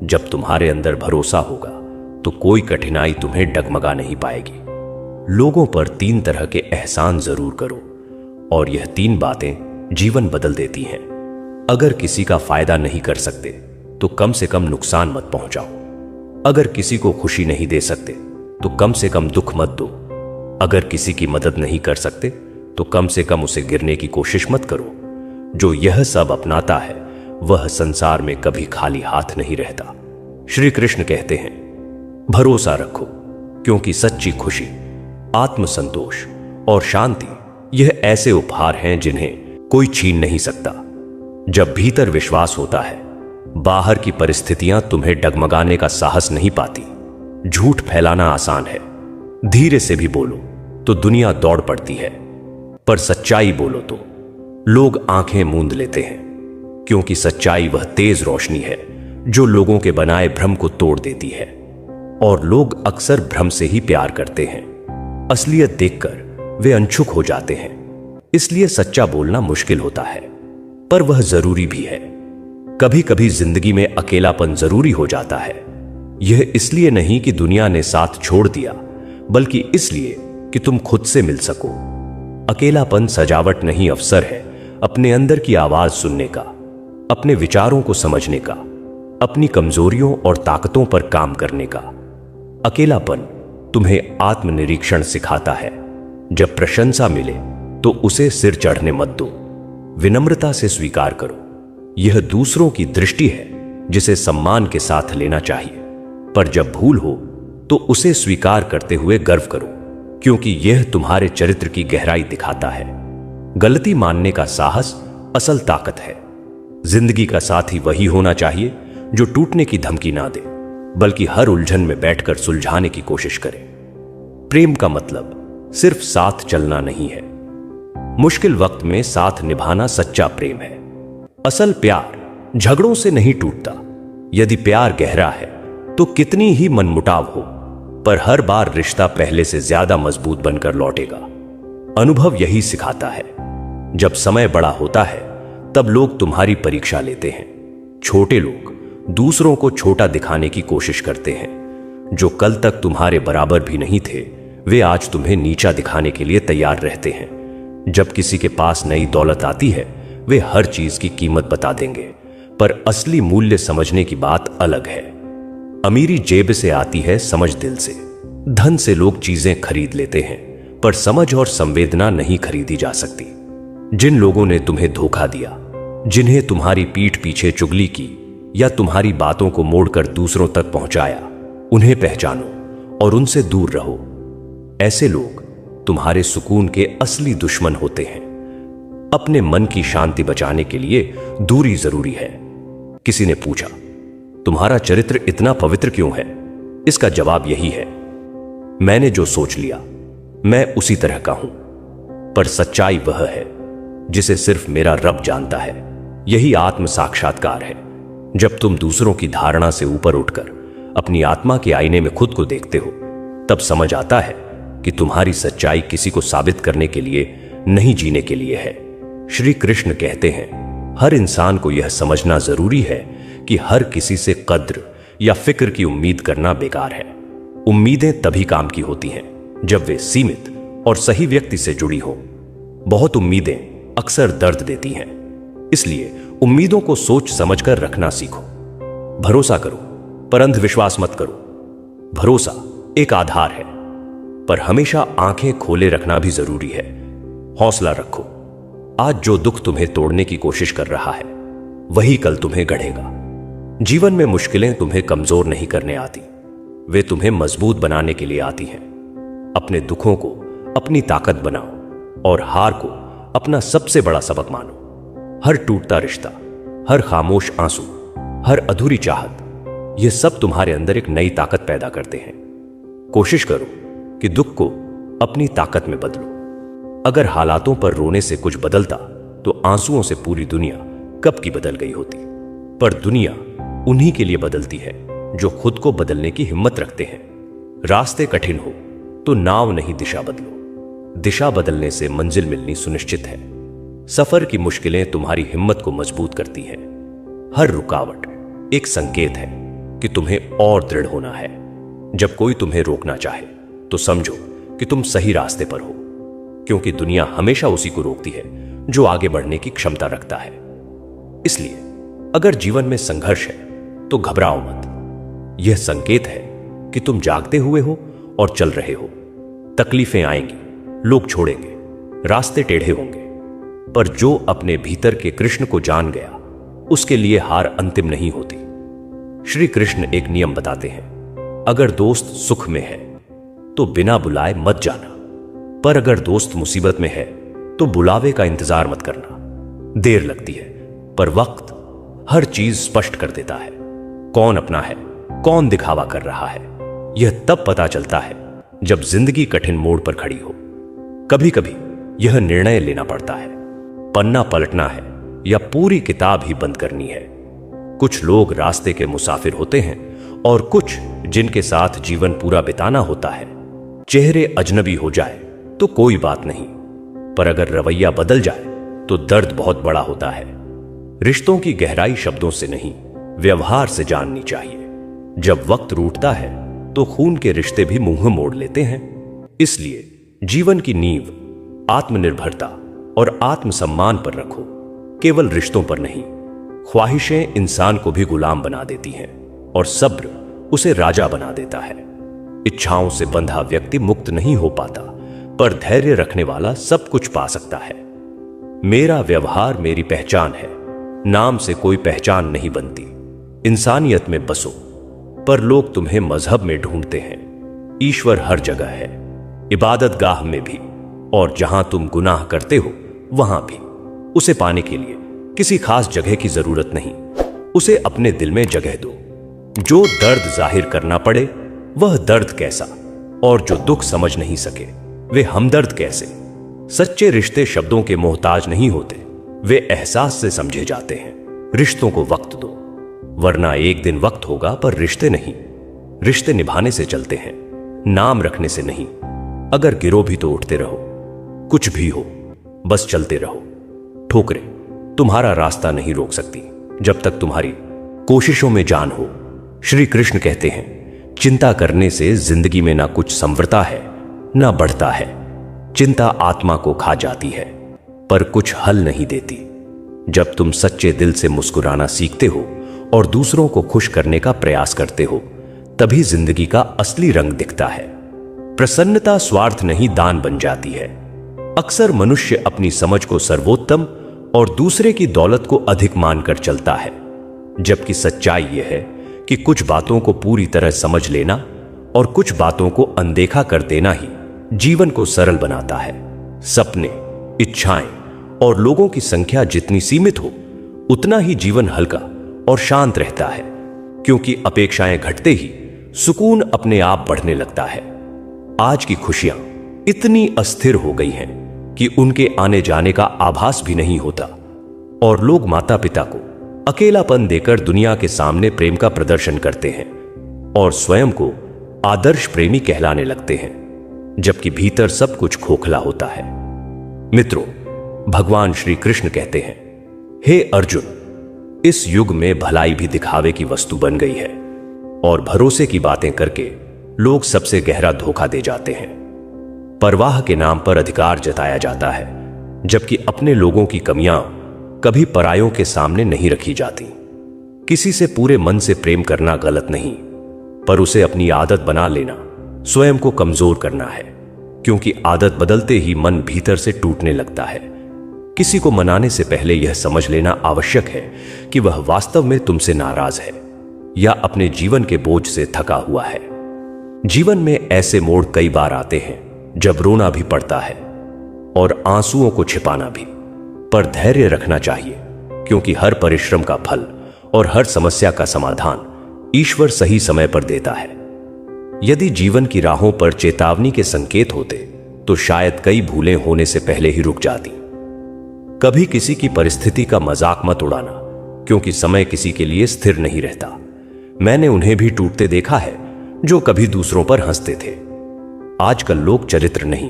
जब तुम्हारे अंदर भरोसा होगा तो कोई कठिनाई तुम्हें डगमगा नहीं पाएगी। लोगों पर 3 तरह के एहसान जरूर करो और यह 3 बातें जीवन बदल देती हैं। अगर किसी का फायदा नहीं कर सकते तो कम से कम नुकसान मत पहुंचाओ। अगर किसी को खुशी नहीं दे सकते तो कम से कम दुख मत दो। अगर किसी की मदद नहीं कर सकते तो कम से कम उसे गिरने की कोशिश मत करो। जो यह सब अपनाता है वह संसार में कभी खाली हाथ नहीं रहता। श्री कृष्ण कहते हैं, भरोसा रखो, क्योंकि सच्ची खुशी, आत्मसंतोष और शांति यह ऐसे उपहार हैं जिन्हें कोई छीन नहीं सकता। जब भीतर विश्वास होता है, बाहर की परिस्थितियां तुम्हें डगमगाने का साहस नहीं पाती। झूठ फैलाना आसान है, धीरे से भी बोलो तो दुनिया दौड़ पड़ती है, पर सच्चाई बोलो तो लोग आंखें मूंद लेते हैं, क्योंकि सच्चाई वह तेज रोशनी है जो लोगों के बनाए भ्रम को तोड़ देती है। और लोग अक्सर भ्रम से ही प्यार करते हैं। असलियत देखकर वे अनछुक हो जाते हैं। इसलिए सच्चा बोलना मुश्किल होता है, पर वह जरूरी भी है। कभी कभी जिंदगी में अकेलापन जरूरी हो जाता है। यह इसलिए नहीं कि दुनिया ने साथ छोड़ दिया, बल्कि इसलिए कि तुम खुद से मिल सको। अकेलापन सजावट नहीं, अवसर है अपने अंदर की आवाज सुनने का, अपने विचारों को समझने का, अपनी कमजोरियों और ताकतों पर काम करने का। अकेलापन तुम्हें आत्मनिरीक्षण सिखाता है। जब प्रशंसा मिले तो उसे सिर चढ़ने मत दो, विनम्रता से स्वीकार करो। यह दूसरों की दृष्टि है जिसे सम्मान के साथ लेना चाहिए, पर जब भूल हो तो उसे स्वीकार करते हुए गर्व करो, क्योंकि यह तुम्हारे चरित्र की गहराई दिखाता है। गलती मानने का साहस असल ताकत है। जिंदगी का साथी वही होना चाहिए जो टूटने की धमकी ना दे, बल्कि हर उलझन में बैठकर सुलझाने की कोशिश करे। प्रेम का मतलब सिर्फ साथ चलना नहीं है, मुश्किल वक्त में साथ निभाना सच्चा प्रेम है। असल प्यार झगड़ों से नहीं टूटता। यदि प्यार गहरा है तो कितनी ही मनमुटाव हो, पर हर बार रिश्ता पहले से ज्यादा मजबूत बनकर लौटेगा। अनुभव यही सिखाता है। जब समय बड़ा होता है तब लोग तुम्हारी परीक्षा लेते हैं। छोटे लोग दूसरों को छोटा दिखाने की कोशिश करते हैं। जो कल तक तुम्हारे बराबर भी नहीं थे, वे आज तुम्हें नीचा दिखाने के लिए तैयार रहते हैं। जब किसी के पास नई दौलत आती है, वे हर चीज की कीमत बता देंगे, पर असली मूल्य समझने की बात अलग है। अमीरी जेब से आती है, समझ दिल से। धन से लोग चीजें खरीद लेते हैं, पर समझ और संवेदना नहीं खरीदी जा सकती। जिन लोगों ने तुम्हें धोखा दिया, जिन्हें तुम्हारी पीठ पीछे चुगली की या तुम्हारी बातों को मोड़कर दूसरों तक पहुंचाया, उन्हें पहचानो और उनसे दूर रहो। ऐसे लोग तुम्हारे सुकून के असली दुश्मन होते हैं। अपने मन की शांति बचाने के लिए दूरी जरूरी है। किसी ने पूछा, तुम्हारा चरित्र इतना पवित्र क्यों है? इसका जवाब यही है, मैंने जो सोच लिया मैं उसी तरह का हूं, पर सच्चाई वह है जिसे सिर्फ मेरा रब जानता है। यही आत्म साक्षात्कार है। जब तुम दूसरों की धारणा से ऊपर उठकर अपनी आत्मा के आईने में खुद को देखते हो, तब समझ आता है कि तुम्हारी सच्चाई किसी को साबित करने के लिए नहीं, जीने के लिए है। श्री कृष्ण कहते हैं, हर इंसान को यह समझना जरूरी है कि हर किसी से कद्र या फिक्र की उम्मीद करना बेकार है। उम्मीदें तभी काम की होती हैं जब वे सीमित और सही व्यक्ति से जुड़ी हो। बहुत उम्मीदें अक्सर दर्द देती हैं, इसलिए उम्मीदों को सोच समझकर रखना सीखो। भरोसा करो, पर अंधविश्वास मत करो। भरोसा एक आधार है, पर हमेशा आंखें खोले रखना भी जरूरी है। हौसला रखो। आज जो दुख तुम्हें तोड़ने की कोशिश कर रहा है, वही कल तुम्हें गढ़ेगा। जीवन में मुश्किलें तुम्हें कमजोर नहीं करने आती, वे तुम्हें मजबूत बनाने के लिए आती हैं। अपने दुखों को अपनी ताकत बनाओ और हार को अपना सबसे बड़ा सबक मानो। हर टूटता रिश्ता, हर खामोश आंसू, हर अधूरी चाहत, ये सब तुम्हारे अंदर एक नई ताकत पैदा करते हैं। कोशिश करो कि दुख को अपनी ताकत में बदलो। अगर हालातों पर रोने से कुछ बदलता तो आंसुओं से पूरी दुनिया कब की बदल गई होती। पर दुनिया उन्हीं के लिए बदलती है जो खुद को बदलने की हिम्मत रखते हैं। रास्ते कठिन हो तो नाव नहीं, दिशा बदलो। दिशा बदलने से मंजिल मिलनी सुनिश्चित है। सफर की मुश्किलें तुम्हारी हिम्मत को मजबूत करती हैं। हर रुकावट एक संकेत है कि तुम्हें और दृढ़ होना है। जब कोई तुम्हें रोकना चाहे तो समझो कि तुम सही रास्ते पर हो, क्योंकि दुनिया हमेशा उसी को रोकती है जो आगे बढ़ने की क्षमता रखता है। इसलिए अगर जीवन में संघर्ष है तो घबराओ मत। यह संकेत है कि तुम जागते हुए हो और चल रहे हो। तकलीफें आएंगी, लोग छोड़ेंगे, रास्ते टेढ़े होंगे, पर जो अपने भीतर के कृष्ण को जान गया, उसके लिए हार अंतिम नहीं होती। श्री कृष्ण एक नियम बताते हैं, अगर दोस्त सुख में है तो बिना बुलाए मत जाना, पर अगर दोस्त मुसीबत में है तो बुलावे का इंतजार मत करना। देर लगती है, पर वक्त हर चीज स्पष्ट कर देता है। कौन अपना है, कौन दिखावा कर रहा है, यह तब पता चलता है जब जिंदगी कठिन मोड़ पर खड़ी हो। कभी कभी यह निर्णय लेना पड़ता है, पन्ना पलटना है या पूरी किताब ही बंद करनी है। कुछ लोग रास्ते के मुसाफिर होते हैं और कुछ जिनके साथ जीवन पूरा बिताना होता है। चेहरे अजनबी हो जाए तो कोई बात नहीं, पर अगर रवैया बदल जाए तो दर्द बहुत बड़ा होता है। रिश्तों की गहराई शब्दों से नहीं, व्यवहार से जाननी चाहिए। जब वक्त रूठता है तो खून के रिश्ते भी मुंह मोड़ लेते हैं। इसलिए जीवन की नींव आत्मनिर्भरता और आत्मसम्मान पर रखो, केवल रिश्तों पर नहीं। ख्वाहिशें इंसान को भी गुलाम बना देती हैं और सब्र उसे राजा बना देता है। इच्छाओं से बंधा व्यक्ति मुक्त नहीं हो पाता, पर धैर्य रखने वाला सब कुछ पा सकता है। मेरा व्यवहार मेरी पहचान है, नाम से कोई पहचान नहीं बनती। इंसानियत में बसो, पर लोग तुम्हें मजहब में ढूंढते हैं। ईश्वर हर जगह है, इबादत गाह में भी, और जहां तुम गुनाह करते हो वहां भी। उसे पाने के लिए किसी खास जगह की जरूरत नहीं, उसे अपने दिल में जगह दो। जो दर्द जाहिर करना पड़े वह दर्द कैसा, और जो दुख समझ नहीं सके वे हमदर्द कैसे। सच्चे रिश्ते शब्दों के मोहताज नहीं होते, वे एहसास से समझे जाते हैं। रिश्तों को वक्त दो, वरना एक दिन वक्त होगा पर रिश्ते नहीं। रिश्ते निभाने से चलते हैं, नाम रखने से नहीं। अगर गिरो भी तो उठते रहो, कुछ भी हो बस चलते रहो। ठोकरें तुम्हारा रास्ता नहीं रोक सकती जब तक तुम्हारी कोशिशों में जान हो। श्री कृष्ण कहते हैं, चिंता करने से जिंदगी में ना कुछ संवरता है ना बढ़ता है। चिंता आत्मा को खा जाती है पर कुछ हल नहीं देती। जब तुम सच्चे दिल से मुस्कुराना सीखते हो और दूसरों को खुश करने का प्रयास करते हो, तभी जिंदगी का असली रंग दिखता है। प्रसन्नता स्वार्थ नहीं दान बन जाती है। अक्सर मनुष्य अपनी समझ को सर्वोत्तम और दूसरे की दौलत को अधिक मानकर चलता है, जबकि सच्चाई यह है कि कुछ बातों को पूरी तरह समझ लेना और कुछ बातों को अनदेखा कर देना ही जीवन को सरल बनाता है। सपने, इच्छाएं और लोगों की संख्या जितनी सीमित हो, उतना ही जीवन हल्का और शांत रहता है, क्योंकि अपेक्षाएं घटते ही सुकून अपने आप बढ़ने लगता है। आज की खुशियां इतनी अस्थिर हो गई हैं कि उनके आने जाने का आभास भी नहीं होता, और लोग माता पिता को अकेलापन देकर दुनिया के सामने प्रेम का प्रदर्शन करते हैं और स्वयं को आदर्श प्रेमी कहलाने लगते हैं, जबकि भीतर सब कुछ खोखला होता है। मित्रों, भगवान श्री कृष्ण कहते हैं, हे अर्जुन, इस युग में भलाई भी दिखावे की वस्तु बन गई है और भरोसे की बातें करके लोग सबसे गहरा धोखा दे जाते हैं। परवाह के नाम पर अधिकार जताया जाता है, जबकि अपने लोगों की कमियां कभी परायों के सामने नहीं रखी जाती। किसी से पूरे मन से प्रेम करना गलत नहीं, पर उसे अपनी आदत बना लेना स्वयं को कमजोर करना है, क्योंकि आदत बदलते ही मन भीतर से टूटने लगता है। किसी को मनाने से पहले यह समझ लेना आवश्यक है कि वह वास्तव में तुमसे नाराज है या अपने जीवन के बोझ से थका हुआ है। जीवन में ऐसे मोड़ कई बार आते हैं जब रोना भी पड़ता है और आंसुओं को छिपाना भी, पर धैर्य रखना चाहिए, क्योंकि हर परिश्रम का फल और हर समस्या का समाधान ईश्वर सही समय पर देता है। यदि जीवन की राहों पर चेतावनी के संकेत होते तो शायद कई भूलें होने से पहले ही रुक जाती। कभी किसी की परिस्थिति का मजाक मत उड़ाना, क्योंकि समय किसी के लिए स्थिर नहीं रहता। मैंने उन्हें भी टूटते देखा है जो कभी दूसरों पर हंसते थे। आजकल लोग चरित्र नहीं,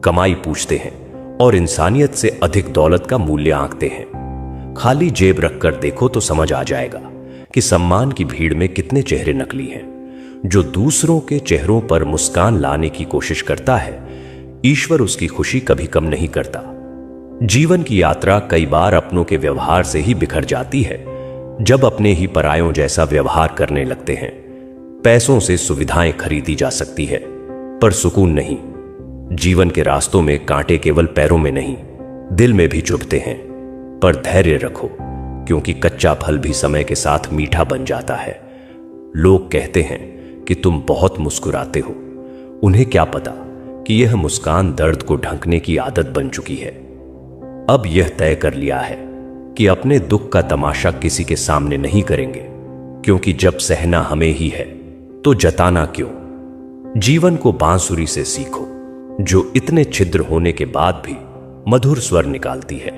कमाई पूछते हैं और इंसानियत से अधिक दौलत का मूल्य आंकते हैं। खाली जेब रखकर देखो तो समझ आ जाएगा कि सम्मान की भीड़ में कितने चेहरे नकली हैं। जो दूसरों के चेहरों पर मुस्कान लाने की कोशिश करता है, ईश्वर उसकी खुशी कभी कम नहीं करता। जीवन की यात्रा कई बार अपनों के व्यवहार से ही बिखर जाती है, जब अपने ही परायों जैसा व्यवहार करने लगते हैं। पैसों से सुविधाएं खरीदी जा सकती है, पर सुकून नहीं। जीवन के रास्तों में कांटे केवल पैरों में नहीं, दिल में भी चुभते हैं, पर धैर्य रखो, क्योंकि कच्चा फल भी समय के साथ मीठा बन जाता है। लोग कहते हैं कि तुम बहुत मुस्कुराते हो, उन्हें क्या पता कि यह मुस्कान दर्द को ढंकने की आदत बन चुकी है। अब यह तय कर लिया है कि अपने दुख का तमाशा किसी के सामने नहीं करेंगे, क्योंकि जब सहना हमें ही है तो जताना क्यों। जीवन को बांसुरी से सीखो, जो इतने छिद्र होने के बाद भी मधुर स्वर निकालती है।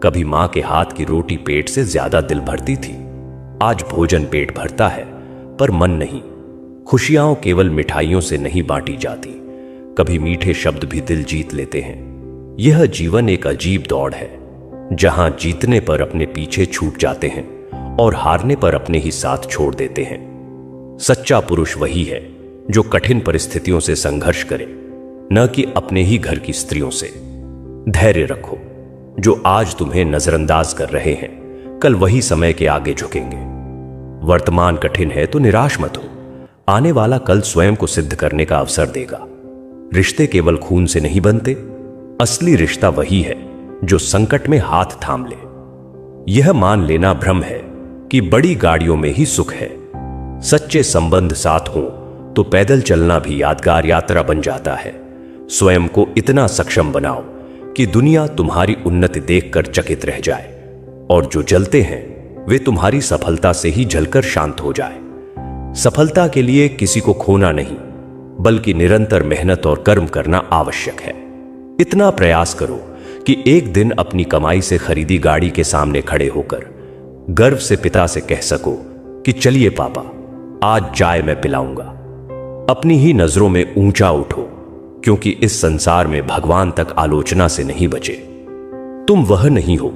कभी मां के हाथ की रोटी पेट से ज्यादा दिल भरती थी, आज भोजन पेट भरता है पर मन नहीं। खुशियां केवल मिठाइयों से नहीं बांटी जाती, कभी मीठे शब्द भी दिल जीत लेते हैं। यह जीवन एक अजीब दौड़ है, जहां जीतने पर अपने पीछे छूट जाते हैं और हारने पर अपने ही साथ छोड़ देते हैं। सच्चा पुरुष वही है जो कठिन परिस्थितियों से संघर्ष करे, न कि अपने ही घर की स्त्रियों से। धैर्य रखो, जो आज तुम्हें नजरअंदाज कर रहे हैं कल वही समय के आगे झुकेंगे। वर्तमान कठिन है तो निराश मत हो, आने वाला कल स्वयं को सिद्ध करने का अवसर देगा। रिश्ते केवल खून से नहीं बनते, असली रिश्ता वही है जो संकट में हाथ थाम ले। यह मान लेना भ्रम है कि बड़ी गाड़ियों में ही सुख है। सच्चे संबंध साथ हों तो पैदल चलना भी यादगार यात्रा बन जाता है। स्वयं को इतना सक्षम बनाओ कि दुनिया तुम्हारी उन्नति देखकर चकित रह जाए, और जो जलते हैं वे तुम्हारी सफलता से ही जलकर शांत हो जाए। सफलता के लिए किसी को खोना नहीं, बल्कि निरंतर मेहनत और कर्म करना आवश्यक है। इतना प्रयास करो कि एक दिन अपनी कमाई से खरीदी गाड़ी के सामने खड़े होकर गर्व से पिता से कह सको कि चलिए पापा, आज चाय मैं पिलाऊंगा। अपनी ही नजरों में ऊंचा उठो, क्योंकि इस संसार में भगवान तक आलोचना से नहीं बचे। तुम वह नहीं हो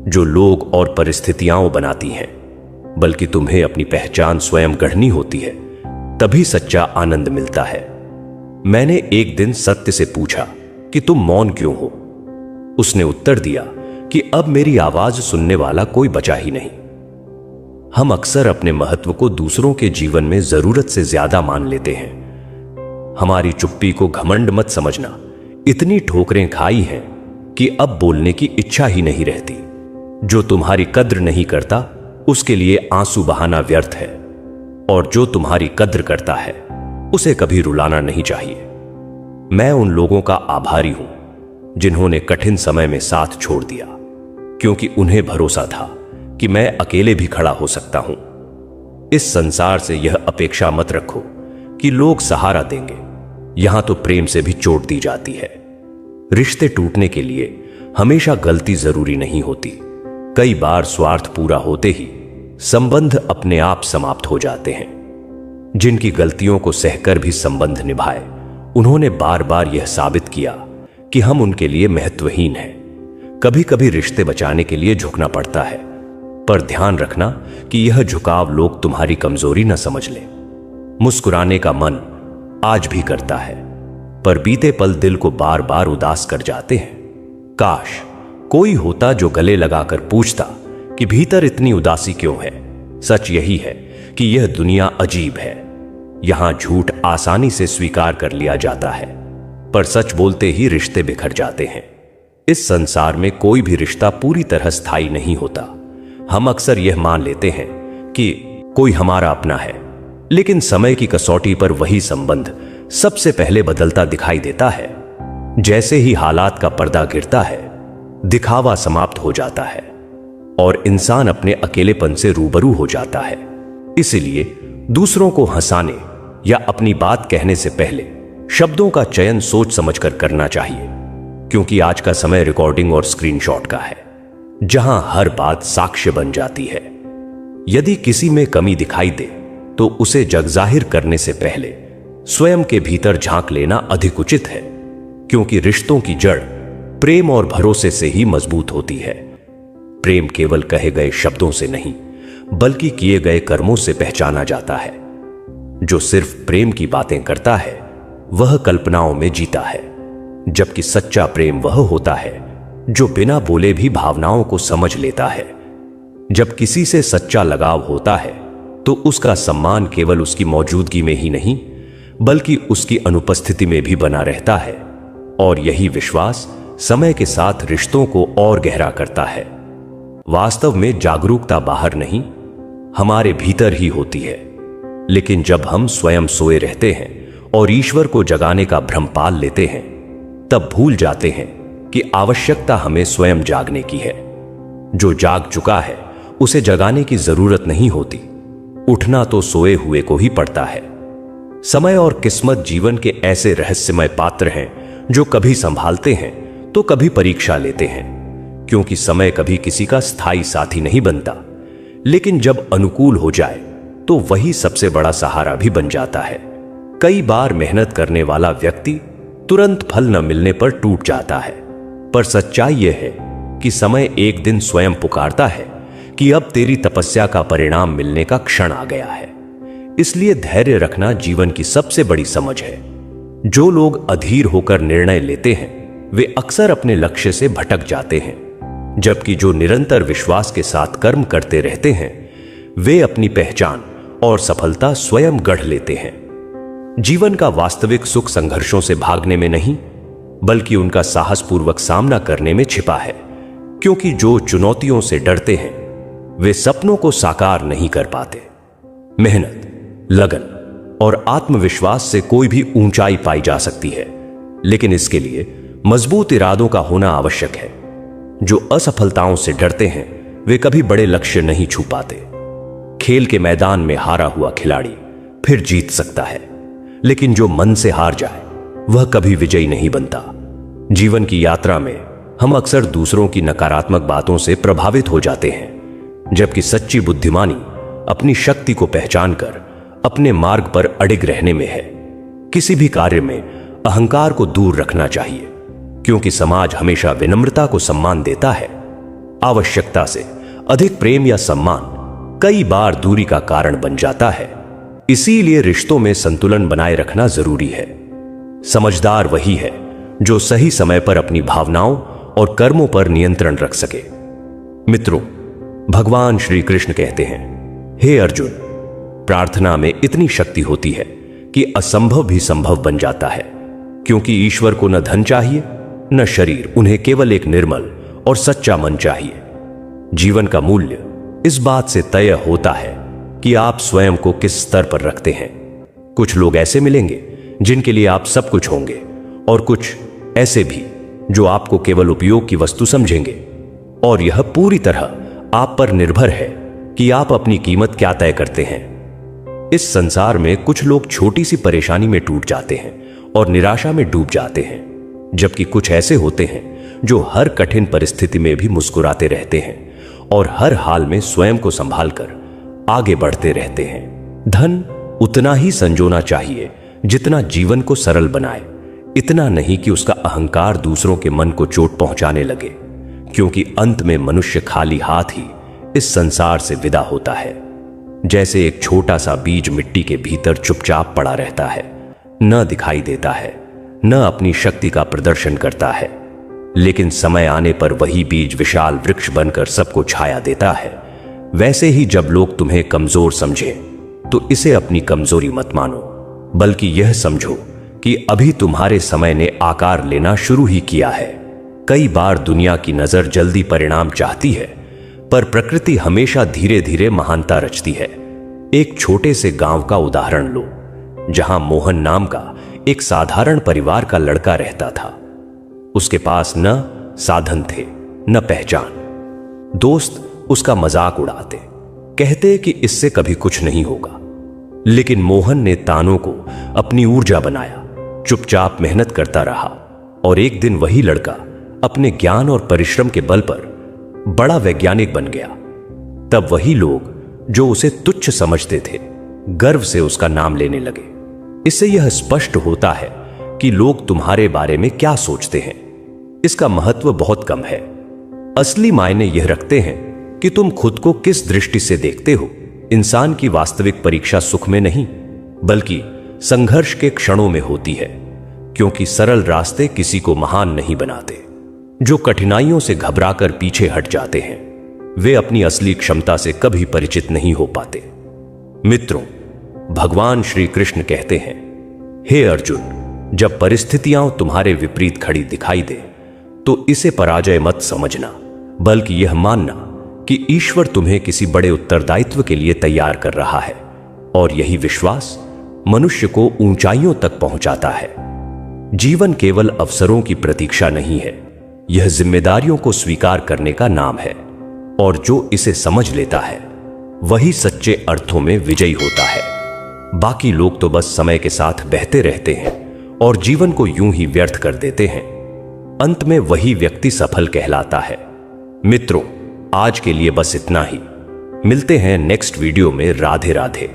जो लोग और परिस्थितियां बनाती हैं, बल्कि तुम्हें अपनी पहचान स्वयं गढ़नी होती है, तभी सच्चा आनंद मिलता है। मैंने एक दिन सत्य से पूछा कि तुम मौन क्यों हो? उसने उत्तर दिया कि अब मेरी आवाज सुनने वाला कोई बचा ही नहीं। हम अक्सर अपने महत्व को दूसरों के जीवन में जरूरत से ज्यादा मान लेते हैं। हमारी चुप्पी को घमंड मत समझना। इतनी ठोकरें खाई हैं कि अब बोलने की इच्छा ही नहीं रहती। जो तुम्हारी कद्र नहीं करता उसके लिए आंसू बहाना व्यर्थ है, और जो तुम्हारी कद्र करता है उसे कभी रुलाना नहीं चाहिए। मैं उन लोगों का आभारी हूं जिन्होंने कठिन समय में साथ छोड़ दिया, क्योंकि उन्हें भरोसा था कि मैं अकेले भी खड़ा हो सकता हूं। इस संसार से यह अपेक्षा मत रखो कि लोग सहारा देंगे। यहां तो प्रेम से भी चोट दी जाती है। रिश्ते टूटने के लिए हमेशा गलती जरूरी नहीं होती। कई बार स्वार्थ पूरा होते ही संबंध अपने आप समाप्त हो जाते हैं। जिनकी गलतियों को सहकर भी संबंध निभाए, उन्होंने बार बार यह साबित किया कि हम उनके लिए महत्वहीन हैं। कभी कभी रिश्ते बचाने के लिए झुकना पड़ता है, पर ध्यान रखना कि यह झुकाव लोग तुम्हारी कमजोरी न समझ लें। मुस्कुराने का मन आज भी करता है, पर बीते पल दिल को बार बार उदास कर जाते हैं। काश कोई होता जो गले लगाकर पूछता कि भीतर इतनी उदासी क्यों है। सच यही है कि यह दुनिया अजीब है। यहां झूठ आसानी से स्वीकार कर लिया जाता है, पर सच बोलते ही रिश्ते बिखर जाते हैं। इस संसार में कोई भी रिश्ता पूरी तरह स्थायी नहीं होता। हम अक्सर यह मान लेते हैं कि कोई हमारा अपना है, लेकिन समय की कसौटी पर वही संबंध सबसे पहले बदलता दिखाई देता है। जैसे ही हालात का पर्दा गिरता है, दिखावा समाप्त हो जाता है और इंसान अपने अकेलेपन से रूबरू हो जाता है। इसलिए दूसरों को हंसाने या अपनी बात कहने से पहले शब्दों का चयन सोच समझकर करना चाहिए, क्योंकि आज का समय रिकॉर्डिंग और स्क्रीनशॉट का है, जहां हर बात साक्ष्य बन जाती है। यदि किसी में कमी दिखाई दे तो उसे जगजाहिर करने से पहले स्वयं के भीतर झांक लेना अधिक उचित है, क्योंकि रिश्तों की जड़ प्रेम और भरोसे से ही मजबूत होती है। प्रेम केवल कहे गए शब्दों से नहीं, बल्कि किए गए कर्मों से पहचाना जाता है। जो सिर्फ प्रेम की बातें करता है वह कल्पनाओं में जीता है, जबकि सच्चा प्रेम वह होता है जो बिना बोले भी भावनाओं को समझ लेता है। जब किसी से सच्चा लगाव होता है तो उसका सम्मान केवल उसकी मौजूदगी में ही नहीं, बल्कि उसकी अनुपस्थिति में भी बना रहता है, और यही विश्वास समय के साथ रिश्तों को और गहरा करता है। वास्तव में जागरूकता बाहर नहीं, हमारे भीतर ही होती है। लेकिन जब हम स्वयं सोए रहते हैं और ईश्वर को जगाने का भ्रम पाल लेते हैं, तब भूल जाते हैं कि आवश्यकता हमें स्वयं जागने की है। जो जाग चुका है उसे जगाने की जरूरत नहीं होती। उठना तो सोए हुए को ही पड़ता है। समय और किस्मत जीवन के ऐसे रहस्यमय पात्र हैं जो कभी संभालते हैं तो कभी परीक्षा लेते हैं, क्योंकि समय कभी किसी का स्थायी साथी नहीं बनता, लेकिन जब अनुकूल हो जाए तो वही सबसे बड़ा सहारा भी बन जाता है। कई बार मेहनत करने वाला व्यक्ति तुरंत फल न मिलने पर टूट जाता है, पर सच्चाई यह है कि समय एक दिन स्वयं पुकारता है कि अब तेरी तपस्या का परिणाम मिलने का क्षण आ गया है। इसलिए धैर्य रखना जीवन की सबसे बड़ी समझ है। जो लोग अधीर होकर निर्णय लेते हैं वे अक्सर अपने लक्ष्य से भटक जाते हैं। जबकि जो निरंतर विश्वास के साथ कर्म करते रहते हैं वे अपनी पहचान और सफलता स्वयं गढ़ लेते हैं। जीवन का वास्तविक सुख संघर्षों से भागने में नहीं, बल्कि उनका साहसपूर्वक सामना करने में छिपा है, क्योंकि जो चुनौतियों से डरते हैं वे सपनों को साकार नहीं कर पाते। मेहनत, लगन और आत्मविश्वास से कोई भी ऊंचाई पाई जा सकती है, लेकिन इसके लिए मजबूत इरादों का होना आवश्यक है। जो असफलताओं से डरते हैं वे कभी बड़े लक्ष्य नहीं छू पाते। खेल के मैदान में हारा हुआ खिलाड़ी फिर जीत सकता है, लेकिन जो मन से हार जाए वह कभी विजयी नहीं बनता। जीवन की यात्रा में हम अक्सर दूसरों की नकारात्मक बातों से प्रभावित हो जाते हैं, जबकि सच्ची बुद्धिमानी अपनी शक्ति को पहचानकर अपने मार्ग पर अडिग रहने में है। किसी भी कार्य में अहंकार को दूर रखना चाहिए, क्योंकि समाज हमेशा विनम्रता को सम्मान देता है। आवश्यकता से अधिक प्रेम या सम्मान कई बार दूरी का कारण बन जाता है। इसीलिए रिश्तों में संतुलन बनाए रखना जरूरी है। समझदार वही है जो सही समय पर अपनी भावनाओं और कर्मों पर नियंत्रण रख सके। मित्रों, भगवान श्री कृष्ण कहते हैं, हे अर्जुन, प्रार्थना में इतनी शक्ति होती है कि असंभव भी संभव बन जाता है, क्योंकि ईश्वर को न धन चाहिए न शरीर, उन्हें केवल एक निर्मल और सच्चा मन चाहिए। जीवन का मूल्य इस बात से तय होता है कि आप स्वयं को किस स्तर पर रखते हैं। कुछ लोग ऐसे मिलेंगे जिनके लिए आप सब कुछ होंगे, और कुछ ऐसे भी जो आपको केवल उपयोग की वस्तु समझेंगे। और यह पूरी तरह आप पर निर्भर है कि आप अपनी कीमत क्या तय करते हैं। इस संसार में कुछ लोग छोटी सी परेशानी में टूट जाते हैं और निराशा में डूब जाते हैं, जबकि कुछ ऐसे होते हैं जो हर कठिन परिस्थिति में भी मुस्कुराते रहते हैं और हर हाल में स्वयं को संभालकर आगे बढ़ते रहते हैं। धन उतना ही संजोना चाहिए जितना जीवन को सरल बनाए, इतना नहीं कि उसका अहंकार दूसरों के मन को चोट पहुंचाने लगे, क्योंकि अंत में मनुष्य खाली हाथ ही इस संसार से विदा होता है। जैसे एक छोटा सा बीज मिट्टी के भीतर चुपचाप पड़ा रहता है, न दिखाई देता है, न अपनी शक्ति का प्रदर्शन करता है, लेकिन समय आने पर वही बीज विशाल वृक्ष बनकर सबको छाया देता है। वैसे ही जब लोग तुम्हें कमजोर समझें तो इसे अपनी कमजोरी मत मानो, बल्कि यह समझो कि अभी तुम्हारे समय ने आकार लेना शुरू ही किया है। कई बार दुनिया की नजर जल्दी परिणाम चाहती है, पर प्रकृति हमेशा धीरे धीरे महानता रचती है। एक छोटे से गांव का उदाहरण लो, जहां मोहन नाम का एक साधारण परिवार का लड़का रहता था। उसके पास न साधन थे न पहचान। दोस्त उसका मजाक उड़ाते, कहते कि इससे कभी कुछ नहीं होगा, लेकिन मोहन ने तानों को अपनी ऊर्जा बनाया, चुपचाप मेहनत करता रहा, और एक दिन वही लड़का अपने ज्ञान और परिश्रम के बल पर बड़ा वैज्ञानिक बन गया। तब वही लोग जो उसे तुच्छ समझते थे गर्व से उसका नाम लेने लगे। इससे यह स्पष्ट होता है कि लोग तुम्हारे बारे में क्या सोचते हैं, इसका महत्व बहुत कम है। असली मायने यह रखते हैं कि तुम खुद को किस दृष्टि से देखते हो। इंसान की वास्तविक परीक्षा सुख में नहीं, बल्कि संघर्ष के क्षणों में होती है, क्योंकि सरल रास्ते किसी को महान नहीं बनाते। जो कठिनाइयों से घबराकर पीछे हट जाते हैं वे अपनी असली क्षमता से कभी परिचित नहीं हो पाते। मित्रों, भगवान श्री कृष्ण कहते हैं, हे अर्जुन, जब परिस्थितियां तुम्हारे विपरीत खड़ी दिखाई दे तो इसे पराजय मत समझना, बल्कि यह मानना कि ईश्वर तुम्हें किसी बड़े उत्तरदायित्व के लिए तैयार कर रहा है, और यही विश्वास मनुष्य को ऊंचाइयों तक पहुंचाता है। जीवन केवल अवसरों की प्रतीक्षा नहीं है, यह जिम्मेदारियों को स्वीकार करने का नाम है, और जो इसे समझ लेता है वही सच्चे अर्थों में विजयी होता है। बाकी लोग तो बस समय के साथ बहते रहते हैं और जीवन को यूं ही व्यर्थ कर देते हैं। अंत में वही व्यक्ति सफल कहलाता है। मित्रों, आज के लिए बस इतना ही। मिलते हैं नेक्स्ट वीडियो में। राधे राधे।